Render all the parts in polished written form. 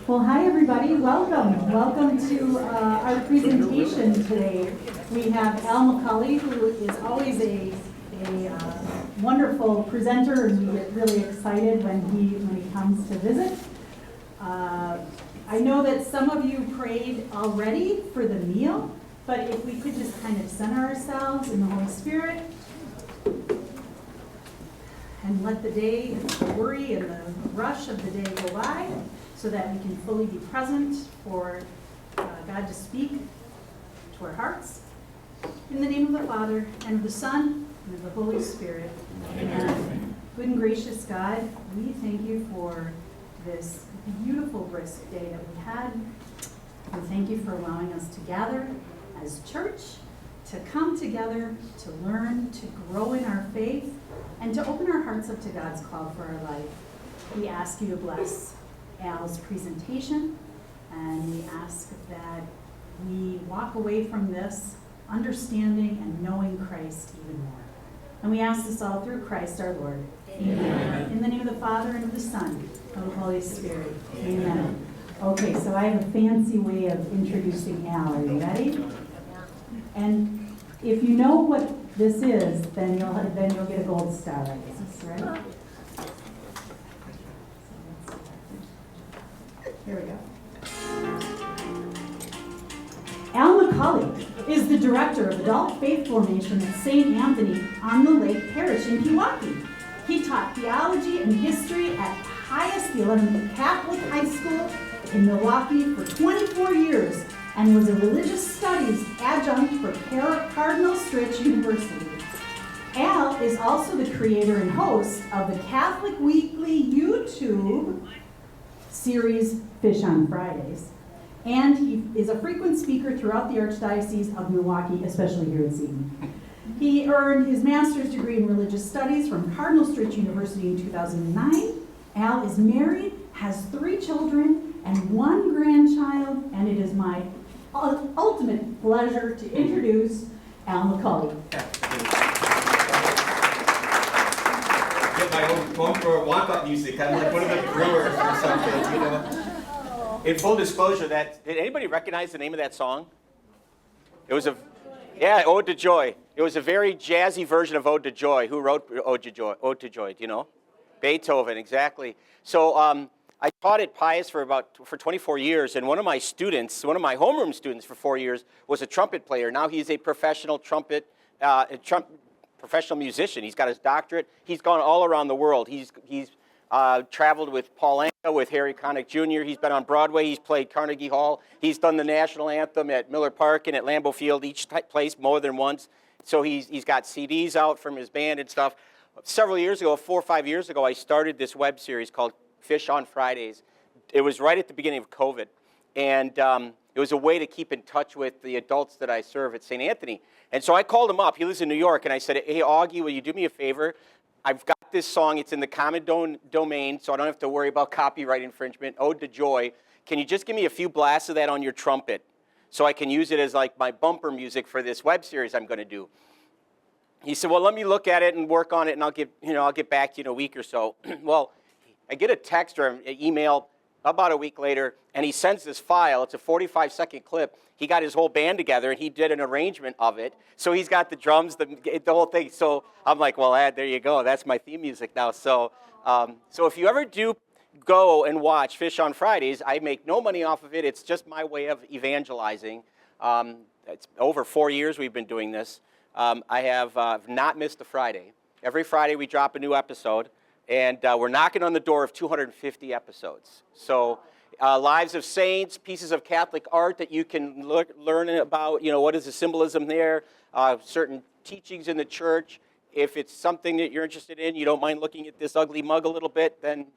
Well, hi everybody, welcome. Welcome to our presentation today. We have Al McCauley, who is always a wonderful presenter, and we get really excited when he comes to visit. I know that some of you prayed already for the meal, but if we could just kind of center ourselves in the Holy Spirit and let the day, the worry and the rush of the day go by, so that we can fully be present for God to speak to our hearts. In the name of the Father, and of the Son, and of the Holy Spirit. Amen. Good and gracious God, we thank you for this beautiful, brisk day that we had. We thank you for allowing us to gather as church, to come together, to learn, to grow in our faith, and to open our hearts up to God's call for our life. We ask you to bless Al's presentation, and we ask that we walk away from this understanding and knowing Christ even more. And we ask this all through Christ our Lord. Amen. In the name of the Father, and of the Son, and of the Holy Spirit. Amen. Okay, so I have a fancy way of introducing Al. Are you ready? And if you know what this is, then you'll get a gold star, I guess, right? Here we go. Al McCauley is the director of adult faith formation at St. Anthony on the Lake Parish in Pewaukee. He taught theology and history at Highest, the 11th Catholic High School in Milwaukee for 24 years and was a religious studies adjunct for Cardinal Stritch University. Al is also the creator and host of the Catholic Weekly YouTube series Fish on Fridays, and he is a frequent speaker throughout the Archdiocese of Milwaukee, especially here in Seton. He earned his master's degree in religious studies from Cardinal Stritch University in 2009. Al is married, has 3 children, and 1 grandchild, and it is my ultimate pleasure to introduce Al McCauley. Get my own bumper walk-up music. I'm like one of the brewers or something, you know. In full disclosure, did anybody recognize the name of that song? It was Ode to Joy. It was a very jazzy version of Ode to Joy. Who wrote Ode to Joy? Ode to Joy, do you know? Beethoven, exactly. So I taught at Pius for 24 years, and one of my homeroom students for 4 years was a trumpet player. Now he's a professional professional musician. He's got his doctorate. He's gone all around the world. He's traveled with Paul Anka, with Harry Connick Jr. He's been on Broadway. He's played Carnegie Hall. He's done the national anthem at Miller Park and at Lambeau Field, each place more than once. So he's got CDs out from his band and stuff. Several years ago, 4 or 5 years ago, I started this web series called Fish on Fridays. It was right at the beginning of COVID, and it was a way to keep in touch with the adults that I serve at St. Anthony. And so I called him up. He lives in New York, and I said, hey, Augie, will you do me a favor? I've got this song. It's in the common domain, so I don't have to worry about copyright infringement, Ode to Joy. Can you just give me a few blasts of that on your trumpet so I can use it as like my bumper music for this web series I'm going to do? He said, well, let me look at it and work on it, and I'll get back to you in a week or so. Well, I get a text or an email about a week later, and he sends this file. It's a 45-second clip. He got his whole band together, and he did an arrangement of it. So he's got the drums, the whole thing. So I'm like, well, there you go. That's my theme music now. So if you ever do go and watch Fish on Fridays, I make no money off of it. It's just my way of evangelizing. It's over 4 years we've been doing this. I have not missed a Friday. Every Friday we drop a new episode, and we're knocking on the door of 250 episodes. So lives of saints, pieces of Catholic art that you can learn about, what is the symbolism there, certain teachings in the church. If it's something that you're interested in, you don't mind looking at this ugly mug a little bit, then,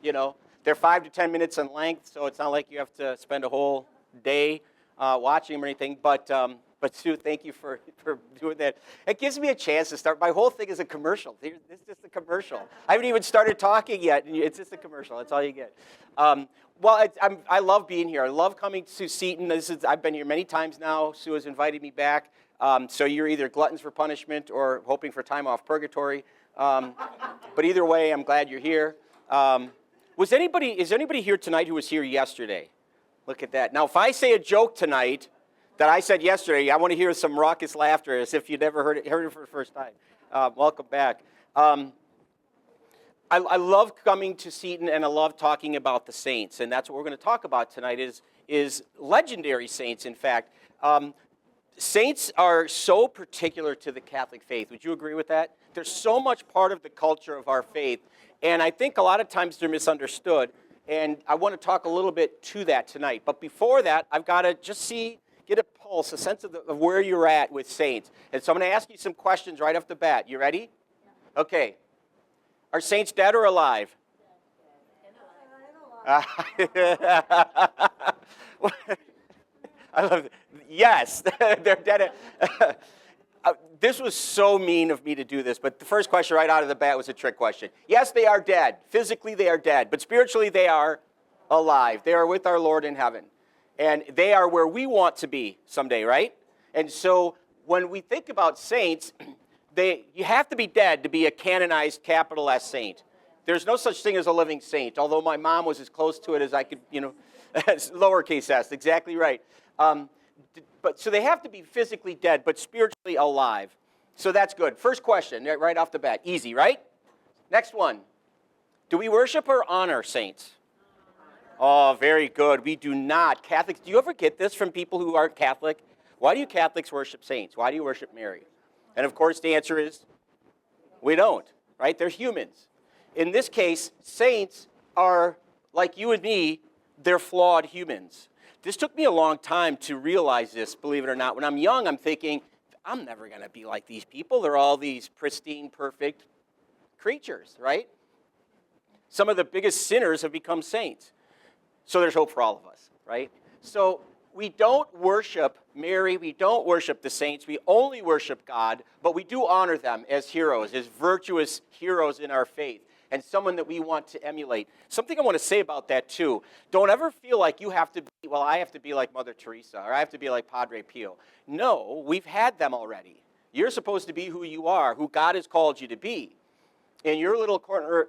they're 5 to 10 minutes in length, so it's not like you have to spend a whole day watching them or anything. But Sue, thank you for doing that. It gives me a chance to start. My whole thing is a commercial. It's just a commercial. I haven't even started talking yet. It's just a commercial. That's all you get. I love being here. I love coming to Seton. I've been here many times now. Sue has invited me back. So you're either gluttons for punishment or hoping for time off purgatory. But either way, I'm glad you're here. Is anybody here tonight who was here yesterday? Look at that. Now, if I say a joke tonight that I said yesterday, I want to hear some raucous laughter as if you'd never heard it for the first time. Welcome back. I love coming to Seton, and I love talking about the saints, and that's what we're going to talk about tonight is legendary saints, in fact. Saints are so particular to the Catholic faith. Would you agree with that? They're so much part of the culture of our faith, and I think a lot of times they're misunderstood, and I want to talk a little bit to that tonight. But before that, I've got to just get a pulse, a sense of where you're at with saints. And so I'm going to ask you some questions right off the bat. You ready? Yeah. Okay. Are saints dead or alive? I love it. Yes, they're dead. This was so mean of me to do this, but the first question right out of the bat was a trick question. Yes, they are dead. Physically, they are dead, but spiritually, they are alive. They are with our Lord in heaven, and they are where we want to be someday, right? And so when we think about saints, you have to be dead to be a canonized capital S saint. There's no such thing as a living saint, although my mom was as close to it as I could, lowercase s, exactly right. So they have to be physically dead, but spiritually alive. So that's good. First question, right off the bat. Easy, right? Next one. Do we worship or honor saints? Oh, very good. We do not. Catholics, do you ever get this from people who aren't Catholic? Why do you Catholics worship saints? Why do you worship Mary? And of course, the answer is, we don't, right? They're humans. In this case, saints are, like you and me, they're flawed humans. This took me a long time to realize this, believe it or not. When I'm young, I'm thinking, I'm never going to be like these people. They're all these pristine, perfect creatures, right? Some of the biggest sinners have become saints. So there's hope for all of us, right? So we don't worship Mary, we don't worship the saints, we only worship God, but we do honor them as heroes, as virtuous heroes in our faith, and someone that we want to emulate. Something I want to say about that too, don't ever feel like you have to be, well, I have to be like Mother Teresa, or I have to be like Padre Pio. No, we've had them already. You're supposed to be who you are, who God has called you to be, in your little corner,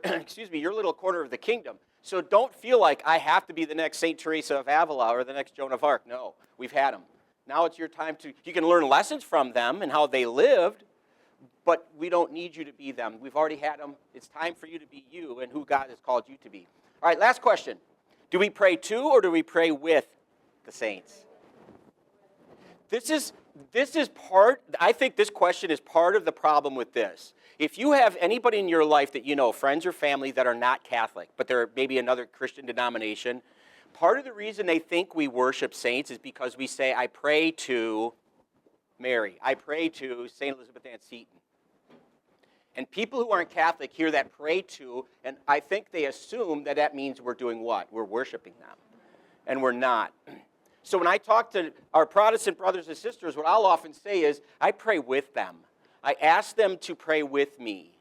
your little corner of the kingdom. So don't feel like I have to be the next St. Teresa of Avila or the next Joan of Arc. No, we've had them. Now it's your time you can learn lessons from them and how they lived, but we don't need you to be them. We've already had them. It's time for you to be you and who God has called you to be. All right, last question. Do we pray to or do we pray with the saints? This is part, I think this question is part of the problem with this. If you have anybody in your life that you know, friends or family that are not Catholic, but they're maybe another Christian denomination, part of the reason they think we worship saints is because we say, I pray to Mary. I pray to St. Elizabeth Ann Seton. And people who aren't Catholic hear that pray to, and I think they assume that that means we're doing what? We're worshiping them. And we're not. So when I talk to our Protestant brothers and sisters, what I'll often say is, I pray with them. I ask them to pray with me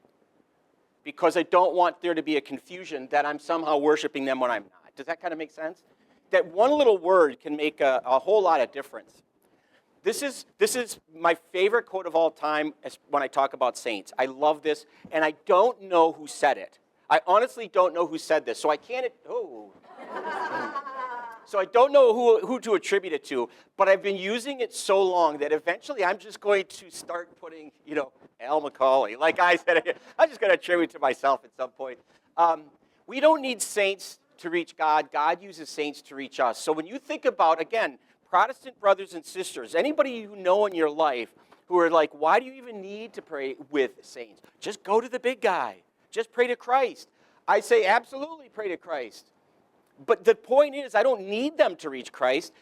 because I don't want there to be a confusion that I'm somehow worshiping them when I'm not. Does that kind of make sense? That one little word can make a whole lot of difference. This is my favorite quote of all time when I talk about saints. I love this, and I don't know who said it. I honestly don't know who said this, so I can't... So I don't know who to attribute it to, but I've been using it so long that eventually I'm just going to start putting, Al McCauley. Like I said, I'm just going to attribute it to myself at some point. We don't need saints to reach God. God uses saints to reach us. So when you think about, again, Protestant brothers and sisters, anybody you know in your life who are like, why do you even need to pray with saints? Just go to the big guy. Just pray to Christ. I say, absolutely pray to Christ. But the point is, I don't need them to reach Christ.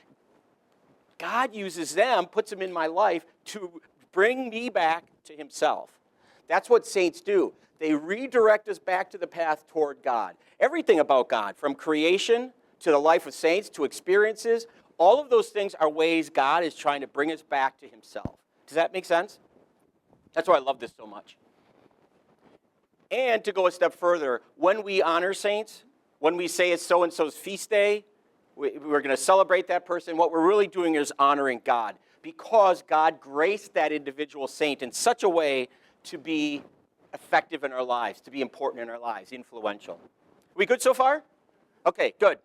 God uses them, puts them in my life to bring me back to himself. That's what saints do. They redirect us back to the path toward God. Everything about God, from creation to the life of saints to experiences, all of those things are ways God is trying to bring us back to himself. Does that make sense? That's why I love this so much. And to go a step further, when we honor saints, when we say it's so-and-so's feast day, we're going to celebrate that person, what we're really doing is honoring God because God graced that individual saint in such a way to be effective in our lives, to be important in our lives, influential. We good so far? Okay, good.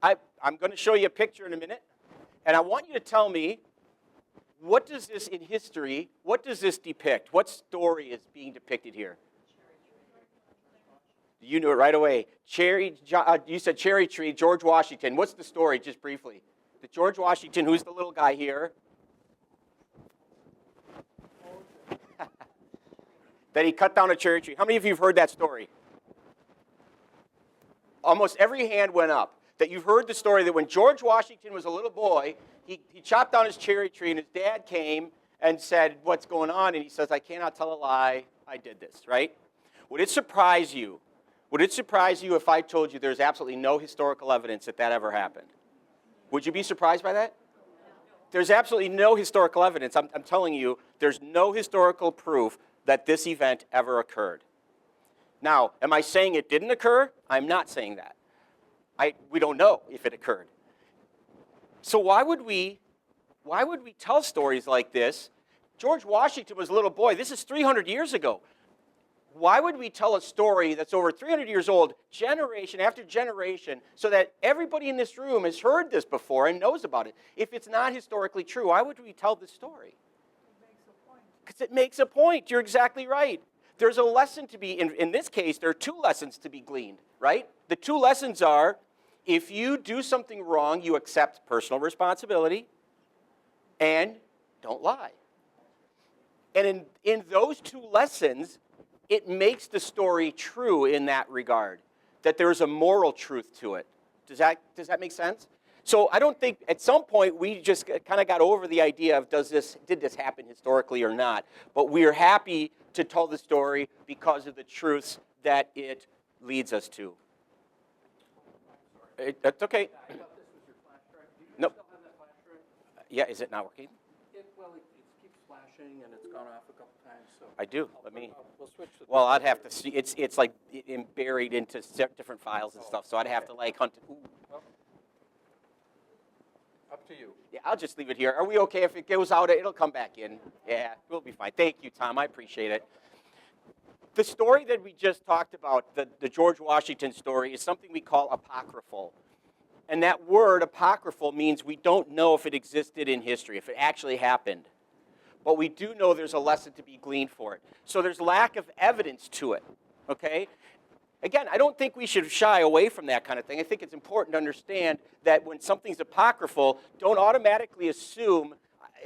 I I'm going to show you a picture in a minute, and I want you to tell me, what does this in history, what does this depict? What story is being depicted here? You knew it right away. You said cherry tree, George Washington. What's the story, just briefly? The George Washington, who's the little guy here? That he cut down a cherry tree. How many of you have heard that story? Almost every hand went up. That you've heard the story that when George Washington was a little boy, he chopped down his cherry tree, and his dad came and said, what's going on? And he says, I cannot tell a lie. I did this, right? Would it surprise you? Would it surprise you if I told you there's absolutely no historical evidence that that ever happened? Would you be surprised by that? There's absolutely no historical evidence. I'm telling you, there's no historical proof that this event ever occurred. Now, am I saying it didn't occur? I'm not saying that. We don't know if it occurred. So why would we tell stories like this? George Washington was a little boy. This is 300 years ago. Why would we tell a story that's over 300 years old, generation after generation, so that everybody in this room has heard this before and knows about it? If it's not historically true, why would we tell this story? It makes a point. Because it makes a point. You're exactly right. There's a lesson to be, in this case, there are two lessons to be gleaned, right? The two lessons are, if you do something wrong, you accept personal responsibility and don't lie. And in those two lessons, it makes the story true in that regard, that there's a moral truth to it. Does that make sense? So I don't think at some point we just kind of got over the idea of did this happen historically or not. But we are happy to tell the story because of the truths that it leads us to. That's okay. I thought this was your flash drive. Do you Nope. still have that flash drive? Yeah, is it not working? It keeps flashing and it's gone off a couple times. So I do. Let me. We'll switch. Well, I'd have to see. It's like buried into different files and stuff. So I'd have to like hunt. Ooh. Well, up to you. Yeah, I'll just leave it here. Are we okay if it goes out? It'll come back in. Yeah, we'll be fine. Thank you, Tom. I appreciate it. The story that we just talked about, the George Washington story, is something we call apocryphal. And that word, apocryphal, means we don't know if it existed in history, if it actually happened. But we do know there's a lesson to be gleaned for it. So there's lack of evidence to it, okay? Again, I don't think we should shy away from that kind of thing. I think it's important to understand that when something's apocryphal, don't automatically assume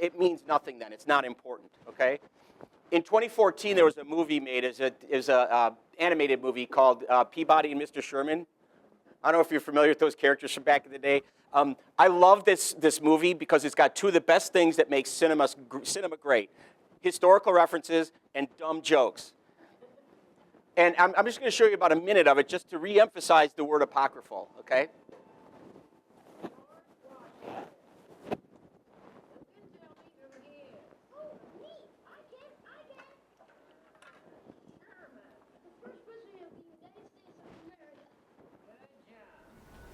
it means nothing then. It's not important, okay? In 2014, there was a movie made as a animated movie called Peabody and Mr. Sherman. I don't know if you're familiar with those characters from back in the day. I love this movie because it's got two of the best things that make cinema great: historical references and dumb jokes. And I'm just going to show you about a minute of it just to re-emphasize the word apocryphal, okay?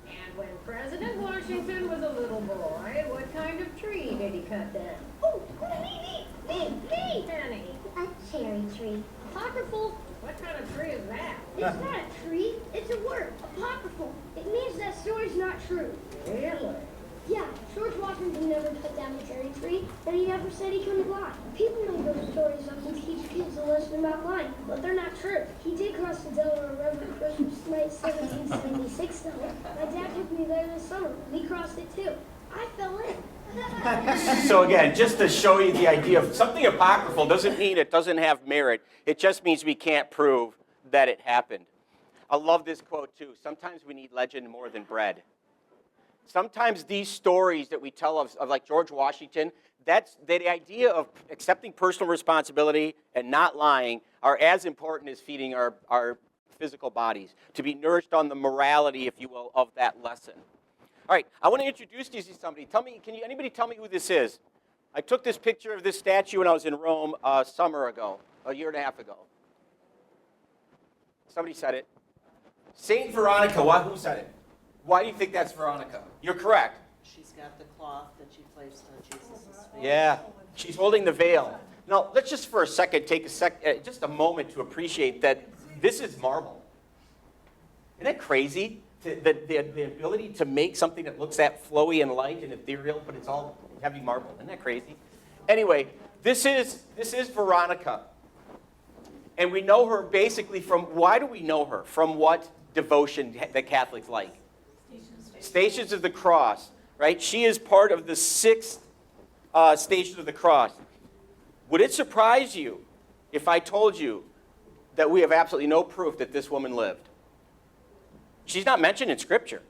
And when President Washington was a little boy, what kind of tree did he cut down? Oh, me! Penny. A cherry tree. Apocryphal? What kind of tree is that? It's not a tree, it's a word, apocryphal. It means that story's not true. Really? Yeah, George Washington never cut down a cherry tree, and he never said he couldn't lie. People make those stories up and teach kids a lesson about lying, but they're not true. He did cross the Delaware River Christmas night 1776, though. My dad took me there this summer. We crossed it too. I fell in. So again, just to show you the idea of something apocryphal doesn't mean it doesn't have merit. It just means we can't prove that it happened. I love this quote too. Sometimes we need legend more than bread. Sometimes these stories that we tell of like George Washington, that's the idea of accepting personal responsibility and not lying are as important as feeding our physical bodies, to be nourished on the morality, if you will, of that lesson. All right, I want to introduce you to somebody. Anybody tell me who this is? I took this picture of this statue when I was in Rome a year and a half ago. Somebody said it. Saint Veronica. Who said it? Why do you think that's Veronica? You're correct. She's got the cloth that she placed on Jesus' face. Yeah, she's holding the veil. Now, let's just for a second take just a moment to appreciate that this is marble. Isn't that crazy? the ability to make something that looks that flowy and light and ethereal, but it's all heavy marble. Isn't that crazy? Anyway, this is Veronica. And we know her basically from, why do we know her? From what devotion that Catholics like? Stations of the Cross, right? She is part of the 6 Stations of the Cross. Would it surprise you if I told you that we have absolutely no proof that this woman lived? She's not mentioned in Scripture.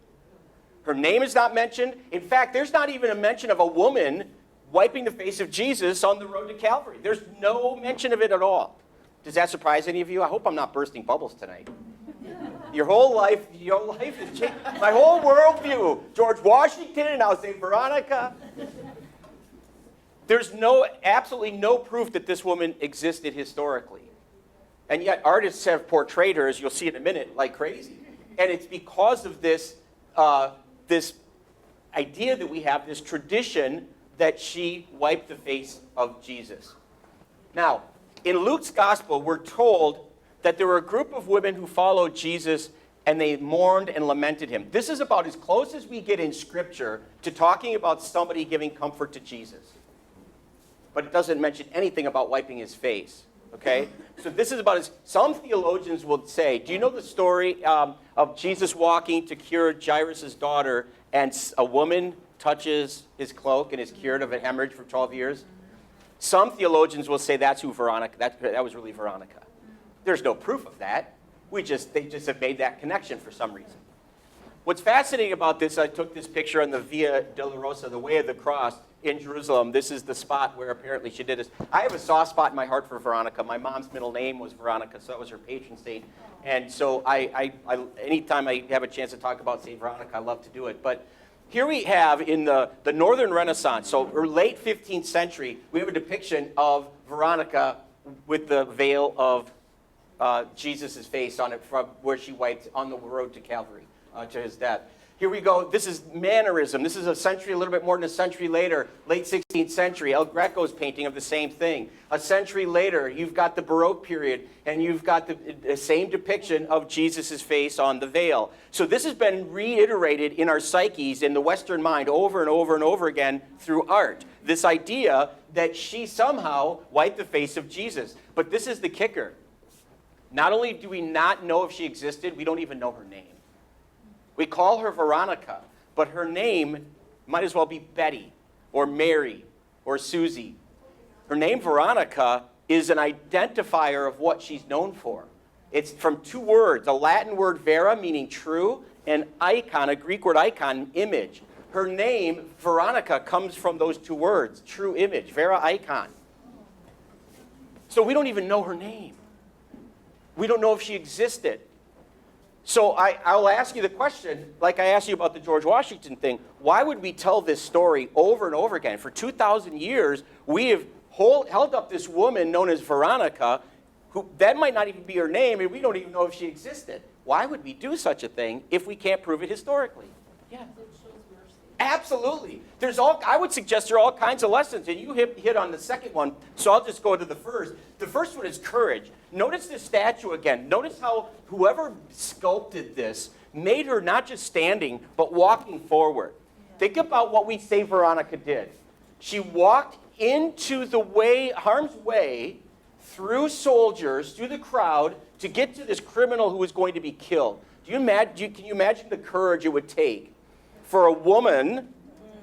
Her name is not mentioned. In fact, there's not even a mention of a woman wiping the face of Jesus on the road to Calvary. There's no mention of it at all. Does that surprise any of you? I hope I'm not bursting bubbles tonight. Your life has changed. My whole worldview. George Washington, and I'll say Veronica. There's absolutely no proof that this woman existed historically. And yet artists have portrayed her, as you'll see in a minute, like crazy. And it's because of this idea that we have, this tradition that she wiped the face of Jesus. Now, in Luke's gospel, we're told that there were a group of women who followed Jesus and they mourned and lamented him. This is about as close as we get in Scripture to talking about somebody giving comfort to Jesus. But it doesn't mention anything about wiping his face, okay? So this is about some theologians will say, do you know the story of Jesus walking to cure Jairus' daughter, and a woman touches his cloak and is cured of a hemorrhage for 12 years? Some theologians will say that's who Veronica, that was really Veronica. There's no proof of that. They just have made that connection for some reason. What's fascinating about this, I took this picture on the Via Dolorosa, the Way of the Cross in Jerusalem. This is the spot where apparently she did this. I have a soft spot in my heart for Veronica. My mom's middle name was Veronica, so that was her patron saint. And so anytime I have a chance to talk about St. Veronica, I love to do it. But here we have in the Northern Renaissance, so late 15th century, we have a depiction of Veronica with the veil of Jesus' face on it from where she wiped on the road to Calvary, to his death. Here we go. This is Mannerism. This is a little bit more than a century later, late 16th century. El Greco's painting of the same thing. A century later, you've got the Baroque period, and you've got the same depiction of Jesus' face on the veil. So this has been reiterated in our psyches, in the Western mind, over and over and over again through art. This idea that she somehow wiped the face of Jesus. But this is the kicker. Not only do we not know if she existed, we don't even know her name. We call her Veronica, but her name might as well be Betty or Mary or Susie. Her name, Veronica, is an identifier of what she's known for. It's from 2 words, a Latin word vera, meaning true, and icon, a Greek word icon, image. Her name, Veronica, comes from those 2 words, true image, vera icon. So we don't even know her name. We don't know if she existed. So I'll ask you the question, like I asked you about the George Washington thing. Why would we tell this story over and over again? For 2,000 years, we have held up this woman known as Veronica, who that might not even be her name, and we don't even know if she existed. Why would we do such a thing if we can't prove it historically? Yeah. Absolutely. I would suggest there are all kinds of lessons, and you hit on the second one, so I'll just go to the first. The first one is courage. Notice the statue again. Notice how whoever sculpted this made her not just standing, but walking forward. Think about what we say Veronica did. She walked into harm's way, through soldiers, through the crowd, to get to this criminal who was going to be killed. Can you imagine the courage it would take for a woman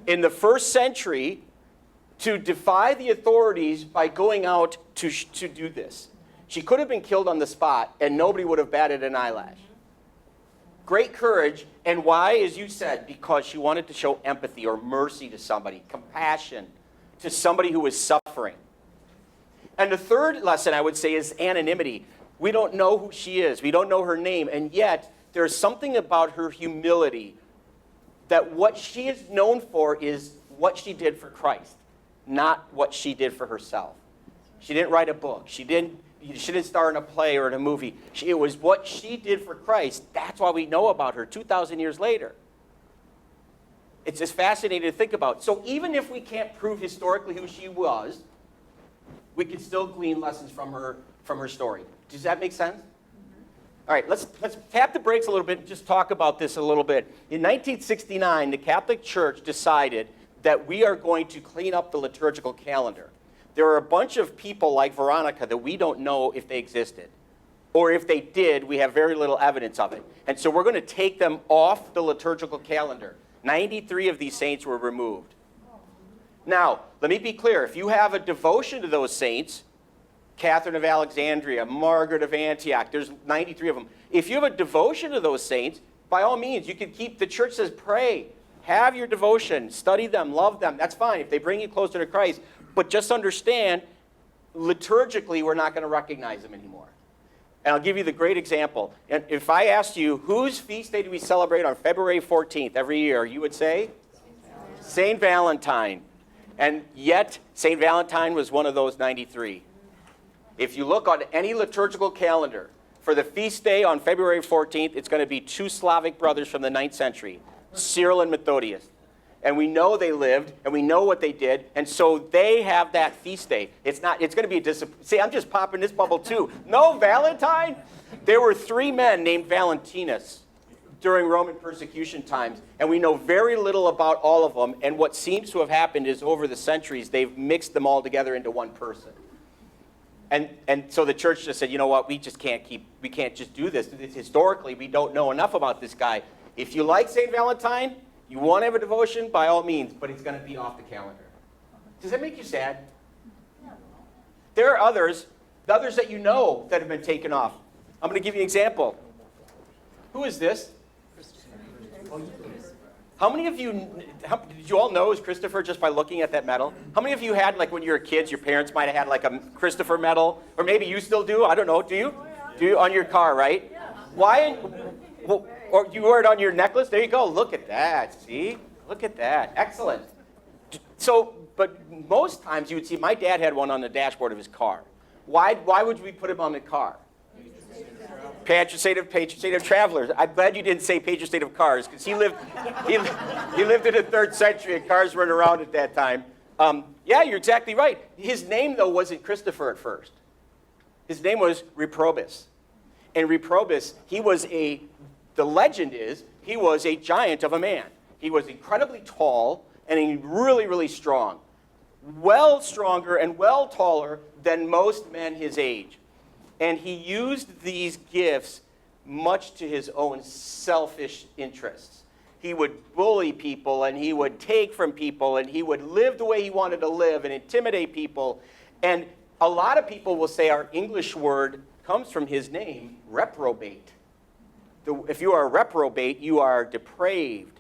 in the 1st century to defy the authorities by going out to do this? She could have been killed on the spot, and nobody would have batted an eyelash. Great courage, and why, as you said, because she wanted to show empathy or mercy to somebody, compassion to somebody who was suffering. And the third lesson, I would say, is anonymity. We don't know who she is. We don't know her name, and yet there's something about her humility that what she is known for is what she did for Christ, not what she did for herself. She didn't write a book. She didn't star in a play or in a movie. It was what she did for Christ. That's why we know about her 2,000 years later. It's just fascinating to think about. So even if we can't prove historically who she was, we can still glean lessons from her story. Does that make sense? All right, let's tap the brakes a little bit and just talk about this a little bit. In 1969, the Catholic Church decided that we are going to clean up the liturgical calendar. There are a bunch of people like Veronica that we don't know if they existed. Or if they did, we have very little evidence of it. And so we're going to take them off the liturgical calendar. 93 of these saints were removed. Now, let me be clear. If you have a devotion to those saints, Catherine of Alexandria, Margaret of Antioch, there's 93 of them. If you have a devotion to those saints, by all means, you can keep, the church says pray, have your devotion, study them, love them. That's fine if they bring you closer to Christ. But just understand, liturgically, we're not going to recognize them anymore. And I'll give you the great example. And if I asked you, whose feast day do we celebrate on February 14th every year, you would say? St. Valentine. And yet, St. Valentine was one of those 93. If you look on any liturgical calendar, for the feast day on February 14th, it's going to be two Slavic brothers from the 9th century, Cyril and Methodius. And we know they lived, and we know what they did, and so they have that feast day. It's going to be a discipline. See, I'm just popping this bubble too. No, Valentine? There were 3 men named Valentinus during Roman persecution times, and we know very little about all of them, and what seems to have happened is over the centuries, they've mixed them all together into one person. And so the church just said, you know what, we can't just do this. Historically, we don't know enough about this guy. If you like St. Valentine, you want to have a devotion, by all means, but it's going to be off the calendar. Does that make you sad? There are others that you know that have been taken off. I'm going to give you an example. Who is this? How many of you, did you all know it was Christopher just by looking at that medal? How many of you had, like when you were kids, your parents might have had like a Christopher medal? Or maybe you still do, I don't know, do you? Do you on your car, right? Why? Well, or you wear it on your necklace? There you go, look at that, see? Look at that, excellent. So, but most times you would see, my dad had one on the dashboard of his car. Why would we put him on the car? Patron saint of travelers. I'm glad you didn't say patron saint of cars, because he lived in the 3rd century and cars weren't around at that time. Yeah, you're exactly right. His name, though, wasn't Christopher at first. His name was Reprobus. And Reprobus, the legend is, he was a giant of a man. He was incredibly tall and really, really strong. Well stronger and well taller than most men his age. And he used these gifts much to his own selfish interests. He would bully people, and he would take from people, and he would live the way he wanted to live and intimidate people. And a lot of people will say our English word comes from his name, reprobate. If you are a reprobate, you are depraved.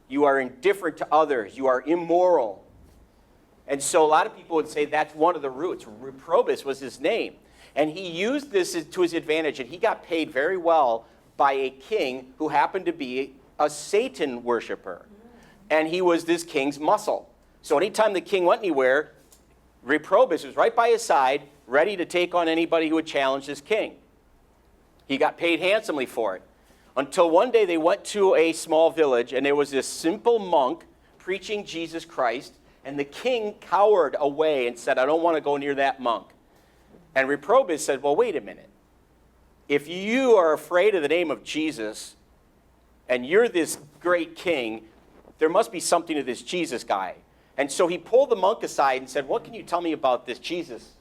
You are indifferent to others. You are immoral. And so a lot of people would say that's one of the roots. Reprobus was his name. And he used this to his advantage, and he got paid very well by a king who happened to be a Satan worshiper. And he was this king's muscle. So anytime the king went anywhere, Reprobus was right by his side, ready to take on anybody who would challenge this king. He got paid handsomely for it. Until one day they went to a small village, and there was this simple monk preaching Jesus Christ, and the king cowered away and said, I don't want to go near that monk. And Reprobus said, well, wait a minute. If you are afraid of the name of Jesus, and you're this great king, there must be something to this Jesus guy. And so he pulled the monk aside and said, what can you tell me about this Jesus?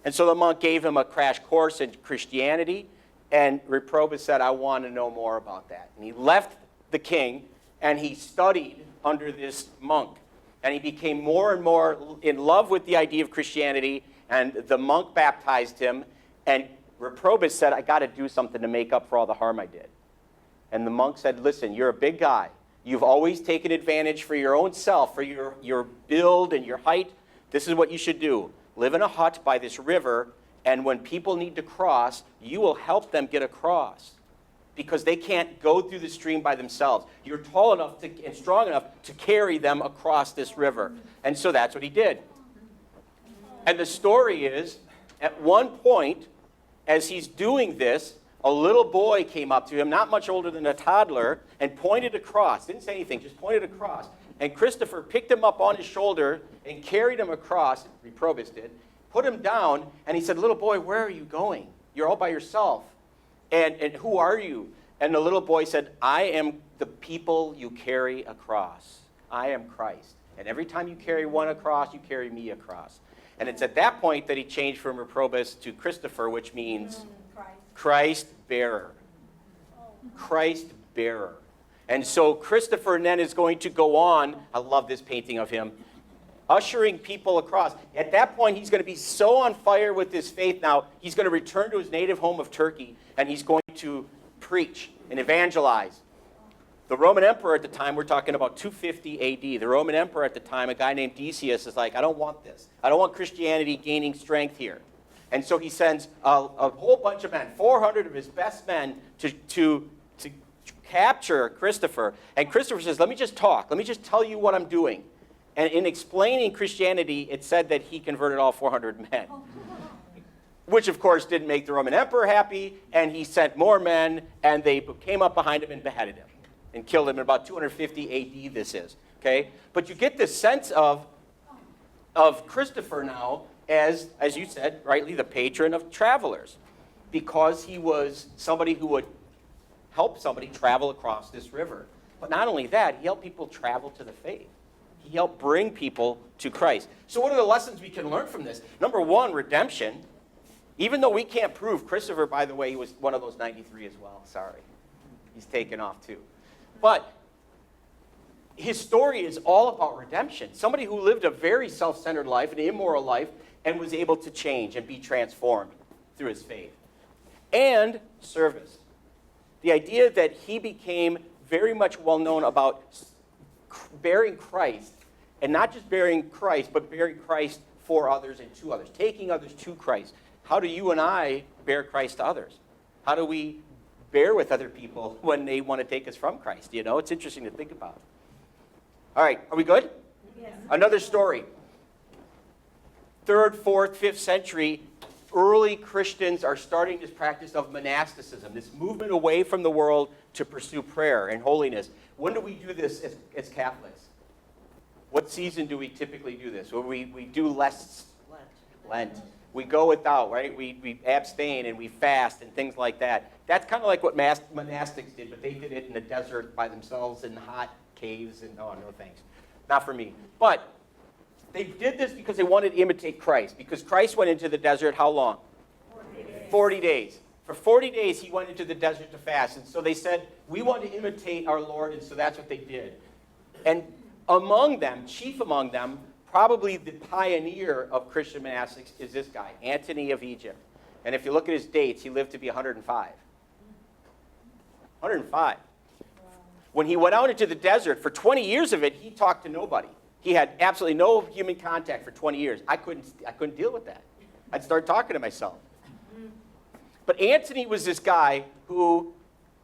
And so the monk gave him a crash course in Christianity, and Reprobus said, I want to know more about that. And he left the king, and he studied under this monk. And he became more and more in love with the idea of Christianity, and the monk baptized him, and Reprobus said, I got to do something to make up for all the harm I did. And the monk said, listen, you're a big guy. You've always taken advantage for your own self, for your build and your height. This is what you should do. Live in a hut by this river, and when people need to cross, you will help them get across, because they can't go through the stream by themselves. You're tall enough and strong enough to carry them across this river. And so that's what he did. And the story is, at one point, as he's doing this, a little boy came up to him, not much older than a toddler, and pointed across. Didn't say anything, just pointed across. And Christopher picked him up on his shoulder and carried him across, Reprobus did, put him down, and he said, little boy, where are you going? You're all by yourself. And who are you? And the little boy said, I am the people you carry across. I am Christ. And every time you carry one across, you carry me across. And it's at that point that he changed from Reprobus to Christopher, which means Christ bearer. Christ bearer. And so Christopher then is going to go on, I love this painting of him, ushering people across. At that point, he's going to be so on fire with his faith now, he's going to return to his native home of Turkey, and he's going to preach and evangelize. The Roman emperor at the time, we're talking about 250 AD, the Roman emperor at the time, a guy named Decius, is like, I don't want this. I don't want Christianity gaining strength here. And so he sends a whole bunch of men, 400 of his best men, to capture Christopher. And Christopher says, let me just talk. Let me just tell you what I'm doing. And in explaining Christianity, it said that he converted all 400 men. Which, of course, didn't make the Roman emperor happy. And he sent more men, and they came up behind him and beheaded him. And killed him in about 250 AD, this is. Okay? But you get this sense of Christopher now as you said, rightly, the patron of travelers. Because he was somebody who would help somebody travel across this river. But not only that, he helped people travel to the faith. He helped bring people to Christ. So what are the lessons we can learn from this? Number one, redemption. Even though we can't prove, Christopher, by the way, he was one of those 93 as well. Sorry. He's taken off too. But his story is all about redemption. Somebody who lived a very self-centered life, an immoral life, and was able to change and be transformed through his faith. And service. The idea that he became very much well known about bearing Christ, and not just bearing Christ, but bearing Christ for others and to others, taking others to Christ. How do you and I bear Christ to others? How do we bear with other people when they want to take us from Christ? You know, it's interesting to think about. All right, are we good? Yes. Another story. 3rd, 4th, 5th century, early Christians are starting this practice of monasticism, this movement away from the world to pursue prayer and holiness. When do we do this as Catholics? What season do we typically do this? Well, we do Lent. We go without, right? We abstain and we fast and things like that. That's kind of like what monastics did, but they did it in the desert by themselves in hot caves and, oh, no thanks. Not for me. But they did this because they wanted to imitate Christ. Because Christ went into the desert how long? 40 days. For 40 days, he went into the desert to fast. And so they said, we want to imitate our Lord, and so that's what they did. And among them, chief among them, probably the pioneer of Christian monastics is this guy, Antony of Egypt. And if you look at his dates, he lived to be 105. 105. When he went out into the desert, for 20 years of it, he talked to nobody. He had absolutely no human contact for 20 years. I couldn't deal with that. I'd start talking to myself. But Antony was this guy who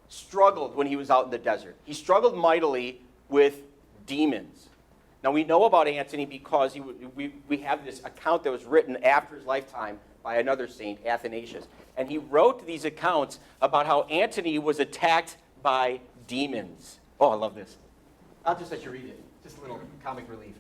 struggled when he was out in the desert. He struggled mightily with demons. Now, we know about Antony because we have this account that was written after his lifetime by another saint, Athanasius. And he wrote these accounts about how Antony was attacked by demons. Oh, I love this. I'll just let you read it. Just a little comic relief.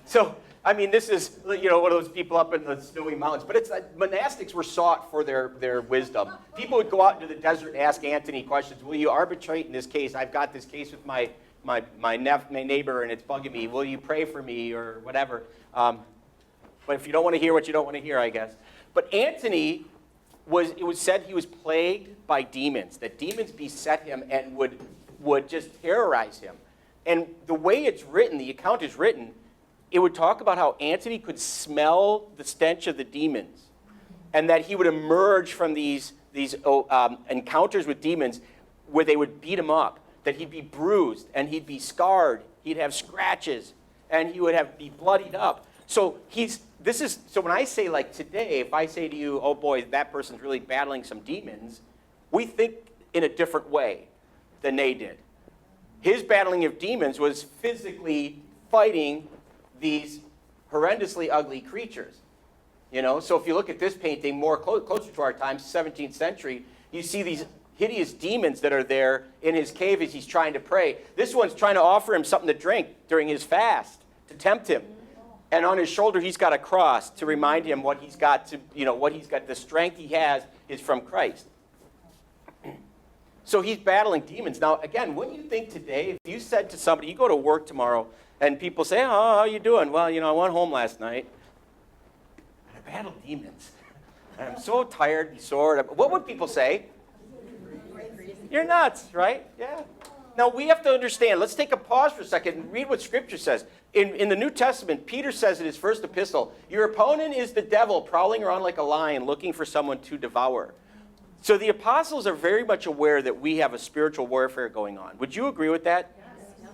So, I mean, this is, one of those people up in the snowy mountains. But it's monastics were sought for their wisdom. People would go out into the desert and ask Antony questions. Will you arbitrate in this case? I've got this case with my neighbor, and it's bugging me. Will you pray for me or whatever? But if you don't want to hear what you don't want to hear, I guess. But Antony it was said he was plagued by demons, that demons beset him and would just terrorize him. And the way it's written, the account is written, it would talk about how Antony could smell the stench of the demons, and that he would emerge from these encounters with demons where they would beat him up, that he'd be bruised, and he'd be scarred, he'd have scratches, and he would be bloodied up. So when I say, like, today, if I say to you, oh boy, that person's really battling some demons, we think in a different way than they did. His battling of demons was physically fighting these horrendously ugly creatures. So if you look at this painting more closer to our times, 17th century, you see these hideous demons that are there in his cave as he's trying to pray. This one's trying to offer him something to drink during his fast to tempt him. And on his shoulder, he's got a cross to remind him what he's got to, what he's got, the strength he has is from Christ. So he's battling demons. Now, again, wouldn't you think today, if you said to somebody, you go to work tomorrow, and people say, oh, how you doing? Well, I went home last night, and I battled demons. And I'm so tired and sore. What would people say? You're nuts, right? Yeah. Now, we have to understand. Let's take a pause for a second and read what Scripture says. In the New Testament, Peter says in his first epistle, your opponent is the devil prowling around like a lion looking for someone to devour. So the apostles are very much aware that we have a spiritual warfare going on. Would you agree with that? Yes.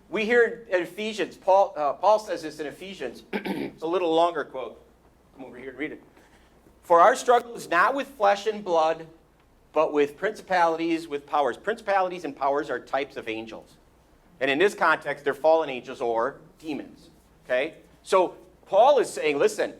We hear in Ephesians, Paul says this in Ephesians. It's a little longer quote. Come over here and read it. For our struggle is not with flesh and blood, but with principalities, with powers. Principalities and powers are types of angels. And in this context, they're fallen angels or demons. Okay? So Paul is saying, listen,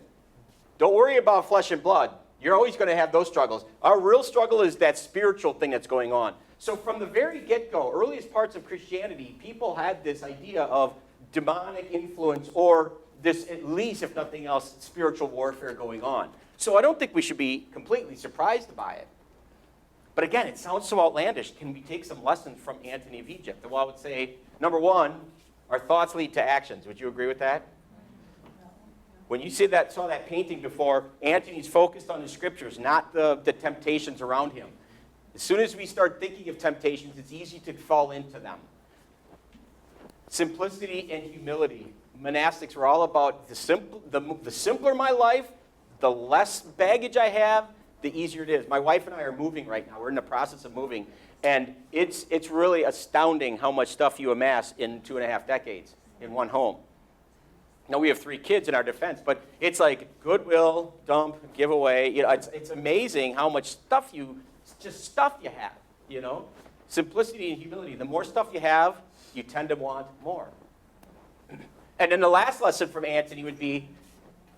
don't worry about flesh and blood. You're always going to have those struggles. Our real struggle is that spiritual thing that's going on. So from the very get-go, earliest parts of Christianity, people had this idea of demonic influence or this, at least, if nothing else, spiritual warfare going on. So I don't think we should be completely surprised by it. But again, it sounds so outlandish. Can we take some lessons from Antony of Egypt? Well, I would say, number one, our thoughts lead to actions. Would you agree with that? When you saw that painting before, Antony's focused on the Scriptures, not the temptations around him. As soon as we start thinking of temptations, it's easy to fall into them. Simplicity and humility. Monastics were all about the simpler my life, the less baggage I have, the easier it is. My wife and I are moving right now. We're in the process of moving. And it's really astounding how much stuff you amass in 2.5 decades in one home. Now, we have 3 kids in our defense, but it's like goodwill, dump, give away. It's amazing how much stuff you have, Simplicity and humility. The more stuff you have, you tend to want more. And then the last lesson from Antony would be,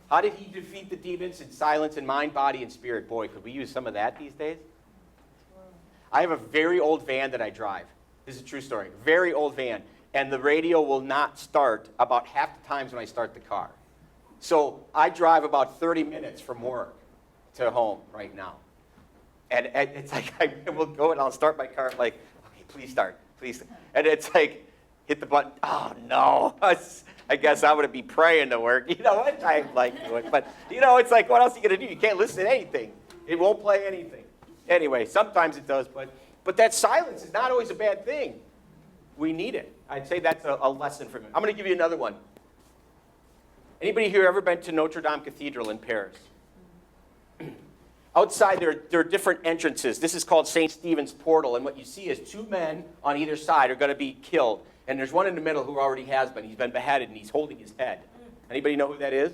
how did he defeat the demons in silence in mind, body, and spirit? Boy, could we use some of that these days? I have a very old van that I drive. This is a true story. Very old van. And the radio will not start about half the times when I start the car. So I drive about 30 minutes from work to home right now. And it's like I will go and I'll start my car like, okay, please start, please. And it's like, hit the button. Oh, no. I guess I'm going to be praying to work. You know what? I like doing it. But, it's like, what else are you going to do? You can't listen to anything. It won't play anything. Anyway, sometimes it does. But that silence is not always a bad thing. We need it. I'd say that's a lesson for me. I'm going to give you another one. Anybody here ever been to Notre Dame Cathedral in Paris? Outside, there are different entrances. This is called St. Stephen's Portal. And what you see is 2 men on either side are going to be killed. And there's one in the middle who already has been. He's been beheaded, and he's holding his head. Anybody know who that is?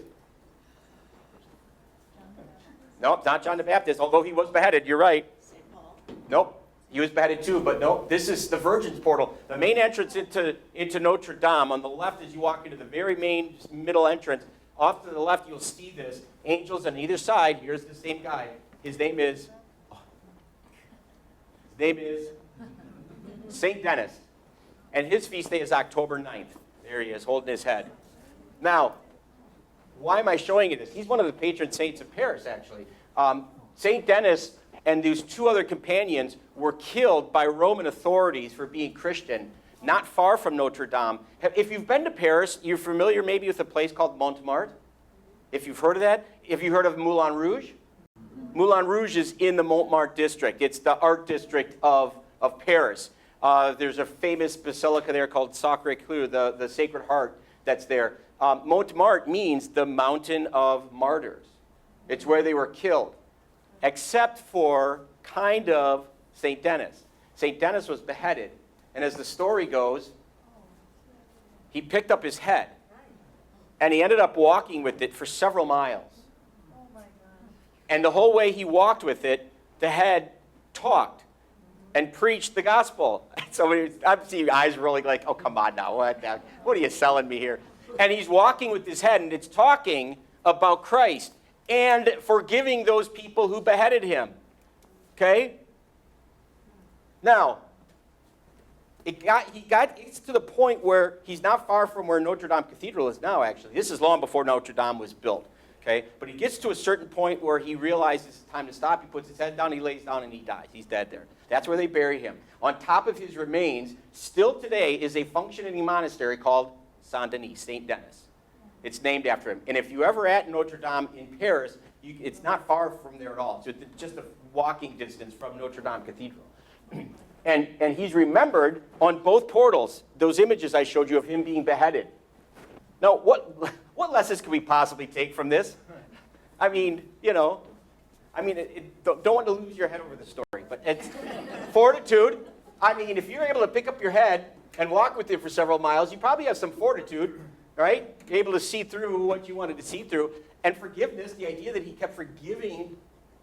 No, not John the Baptist, although he was beheaded. You're right. St. Paul. Nope. He was beheaded too, but no. This is the Virgin's Portal. The main entrance into Notre Dame. On the left, as you walk into the very main middle entrance, off to the left, you'll see this. Angels on either side. Here's the same guy. His name is St. Denis. And his feast day is October 9th. There he is, holding his head. Now, why am I showing you this? He's one of the patron saints of Paris, actually. St. Denis and these 2 other companions were killed by Roman authorities for being Christian, not far from Notre Dame. If you've been to Paris, you're familiar maybe with a place called Montmartre? If you've heard of that? If you've heard of Moulin Rouge? Moulin Rouge is in the Montmartre district. It's the art district of Paris. There's a famous basilica there called Sacré-Cœur, the Sacred Heart that's there. Montmartre means the mountain of martyrs. It's where they were killed, except for kind of St. Denis. St. Denis was beheaded, and as the story goes, he picked up his head, and he ended up walking with it for several miles. And the whole way he walked with it, the head talked and preached the gospel. So I'm seeing eyes rolling like, oh, come on now. What are you selling me here? And he's walking with his head, and it's talking about Christ and forgiving those people who beheaded him. Okay? Now, It's to the point where he's not far from where Notre Dame Cathedral is now, actually. This is long before Notre Dame was built, okay? But he gets to a certain point where he realizes it's time to stop. He puts his head down, he lays down, and he dies. He's dead there. That's where they bury him. On top of his remains, still today, is a functioning monastery called Saint Denis, St. Denis. It's named after him. And if you're ever at Notre Dame in Paris, it's not far from there at all. So it's just a walking distance from Notre Dame Cathedral. And he's remembered on both portals, those images I showed you of him being beheaded. Now, what lessons can we possibly take from this? I mean, don't want to lose your head over the story, but it's fortitude. I mean, if you're able to pick up your head and walk with it for several miles, you probably have some fortitude, right? You're able to see through what you wanted to see through. And forgiveness, the idea that he kept forgiving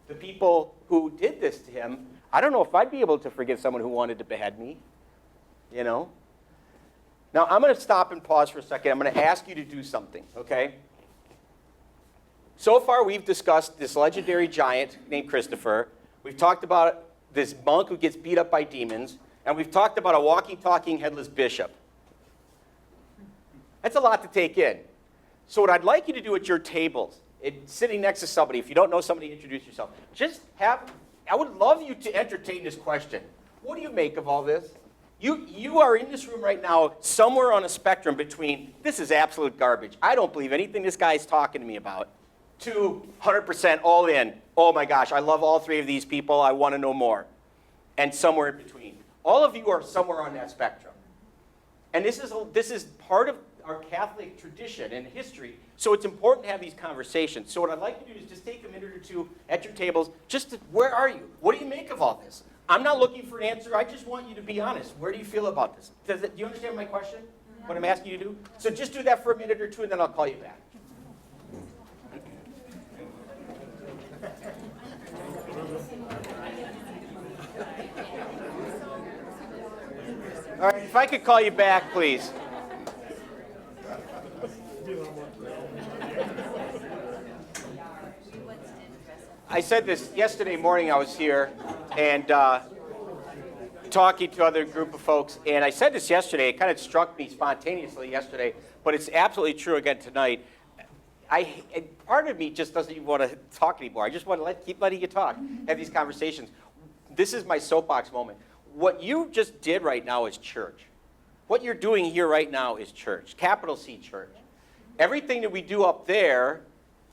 the people who did this to him. I don't know if I'd be able to forgive someone who wanted to behead me, Now, I'm going to stop and pause for a second. I'm going to ask you to do something, okay? So far, we've discussed this legendary giant named Christopher. We've talked about this monk who gets beat up by demons. And we've talked about a walking, talking, headless bishop. That's a lot to take in. So what I'd like you to do at your tables, sitting next to somebody, if you don't know somebody, introduce yourself. I would love you to entertain this question. What do you make of all this? You are in this room right now somewhere on a spectrum between, this is absolute garbage, I don't believe anything this guy's talking to me about, to 100% all in, oh my gosh, I love all three of these people, I want to know more, and somewhere in between. All of you are somewhere on that spectrum. And this is part of our Catholic tradition and history, so it's important to have these conversations. So what I'd like you to do is just take a minute or two at your tables, where are you? What do you make of all this? I'm not looking for an answer, I just want you to be honest. Where do you feel about this? Do you understand my question? What I'm asking you to do? So just do that for a minute or two, and then I'll call you back. All right, if I could call you back, please. I said this yesterday morning. I was here and talking to other group of folks, and I said this yesterday. It kind of struck me spontaneously yesterday, but it's absolutely true again tonight. Part of me just doesn't even want to talk anymore. I just want to keep letting you talk, have these conversations. This is my soapbox moment. What you just did right now is church. What you're doing here right now is church, capital C church. Everything that we do up there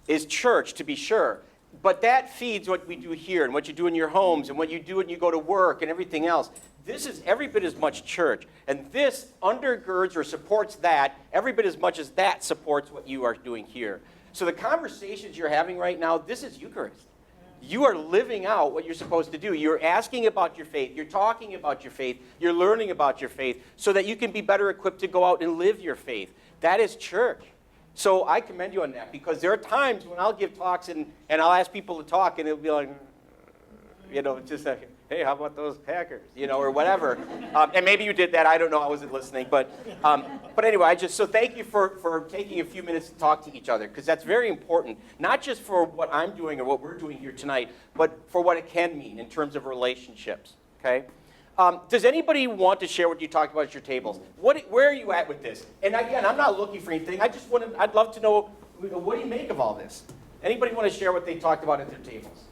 is church, to be sure. But that feeds what we do here and what you do in your homes and what you do when you go to work and everything else. This is every bit as much church. And this undergirds or supports that every bit as much as that supports what you are doing here. So the conversations you're having right now, this is Eucharist. You are living out what you're supposed to do. You're asking about your faith. You're talking about your faith. You're learning about your faith so that you can be better equipped to go out and live your faith. That is church. So I commend you on that, because there are times when I'll give talks and I'll ask people to talk, and it'll be like, just like, hey, how about those Packers, or whatever. And maybe you did that. I don't know. I wasn't listening. But anyway, so thank you for taking a few minutes to talk to each other, because that's very important, not just for what I'm doing or what we're doing here tonight, but for what it can mean in terms of relationships, okay? Does anybody want to share what you talked about at your tables? Where are you at with this? And again, I'm not looking for anything. I'd love to know, what do you make of all this? Anybody want to share what they talked about at their tables?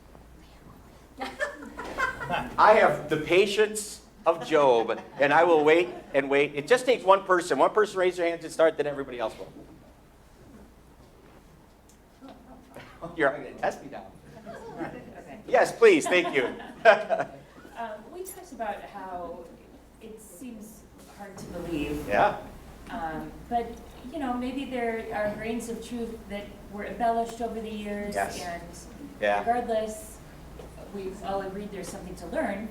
I have the patience of Job, and I will wait and wait. It just takes one person. One person raise their hands and start, then everybody else will. You're going to test me now. Okay. Yes, please. Thank you. We talked about how it seems hard to believe. Yeah. But, maybe there are grains of truth that were embellished over the years. Yes. And Yeah. regardless, we've all agreed there's something to learn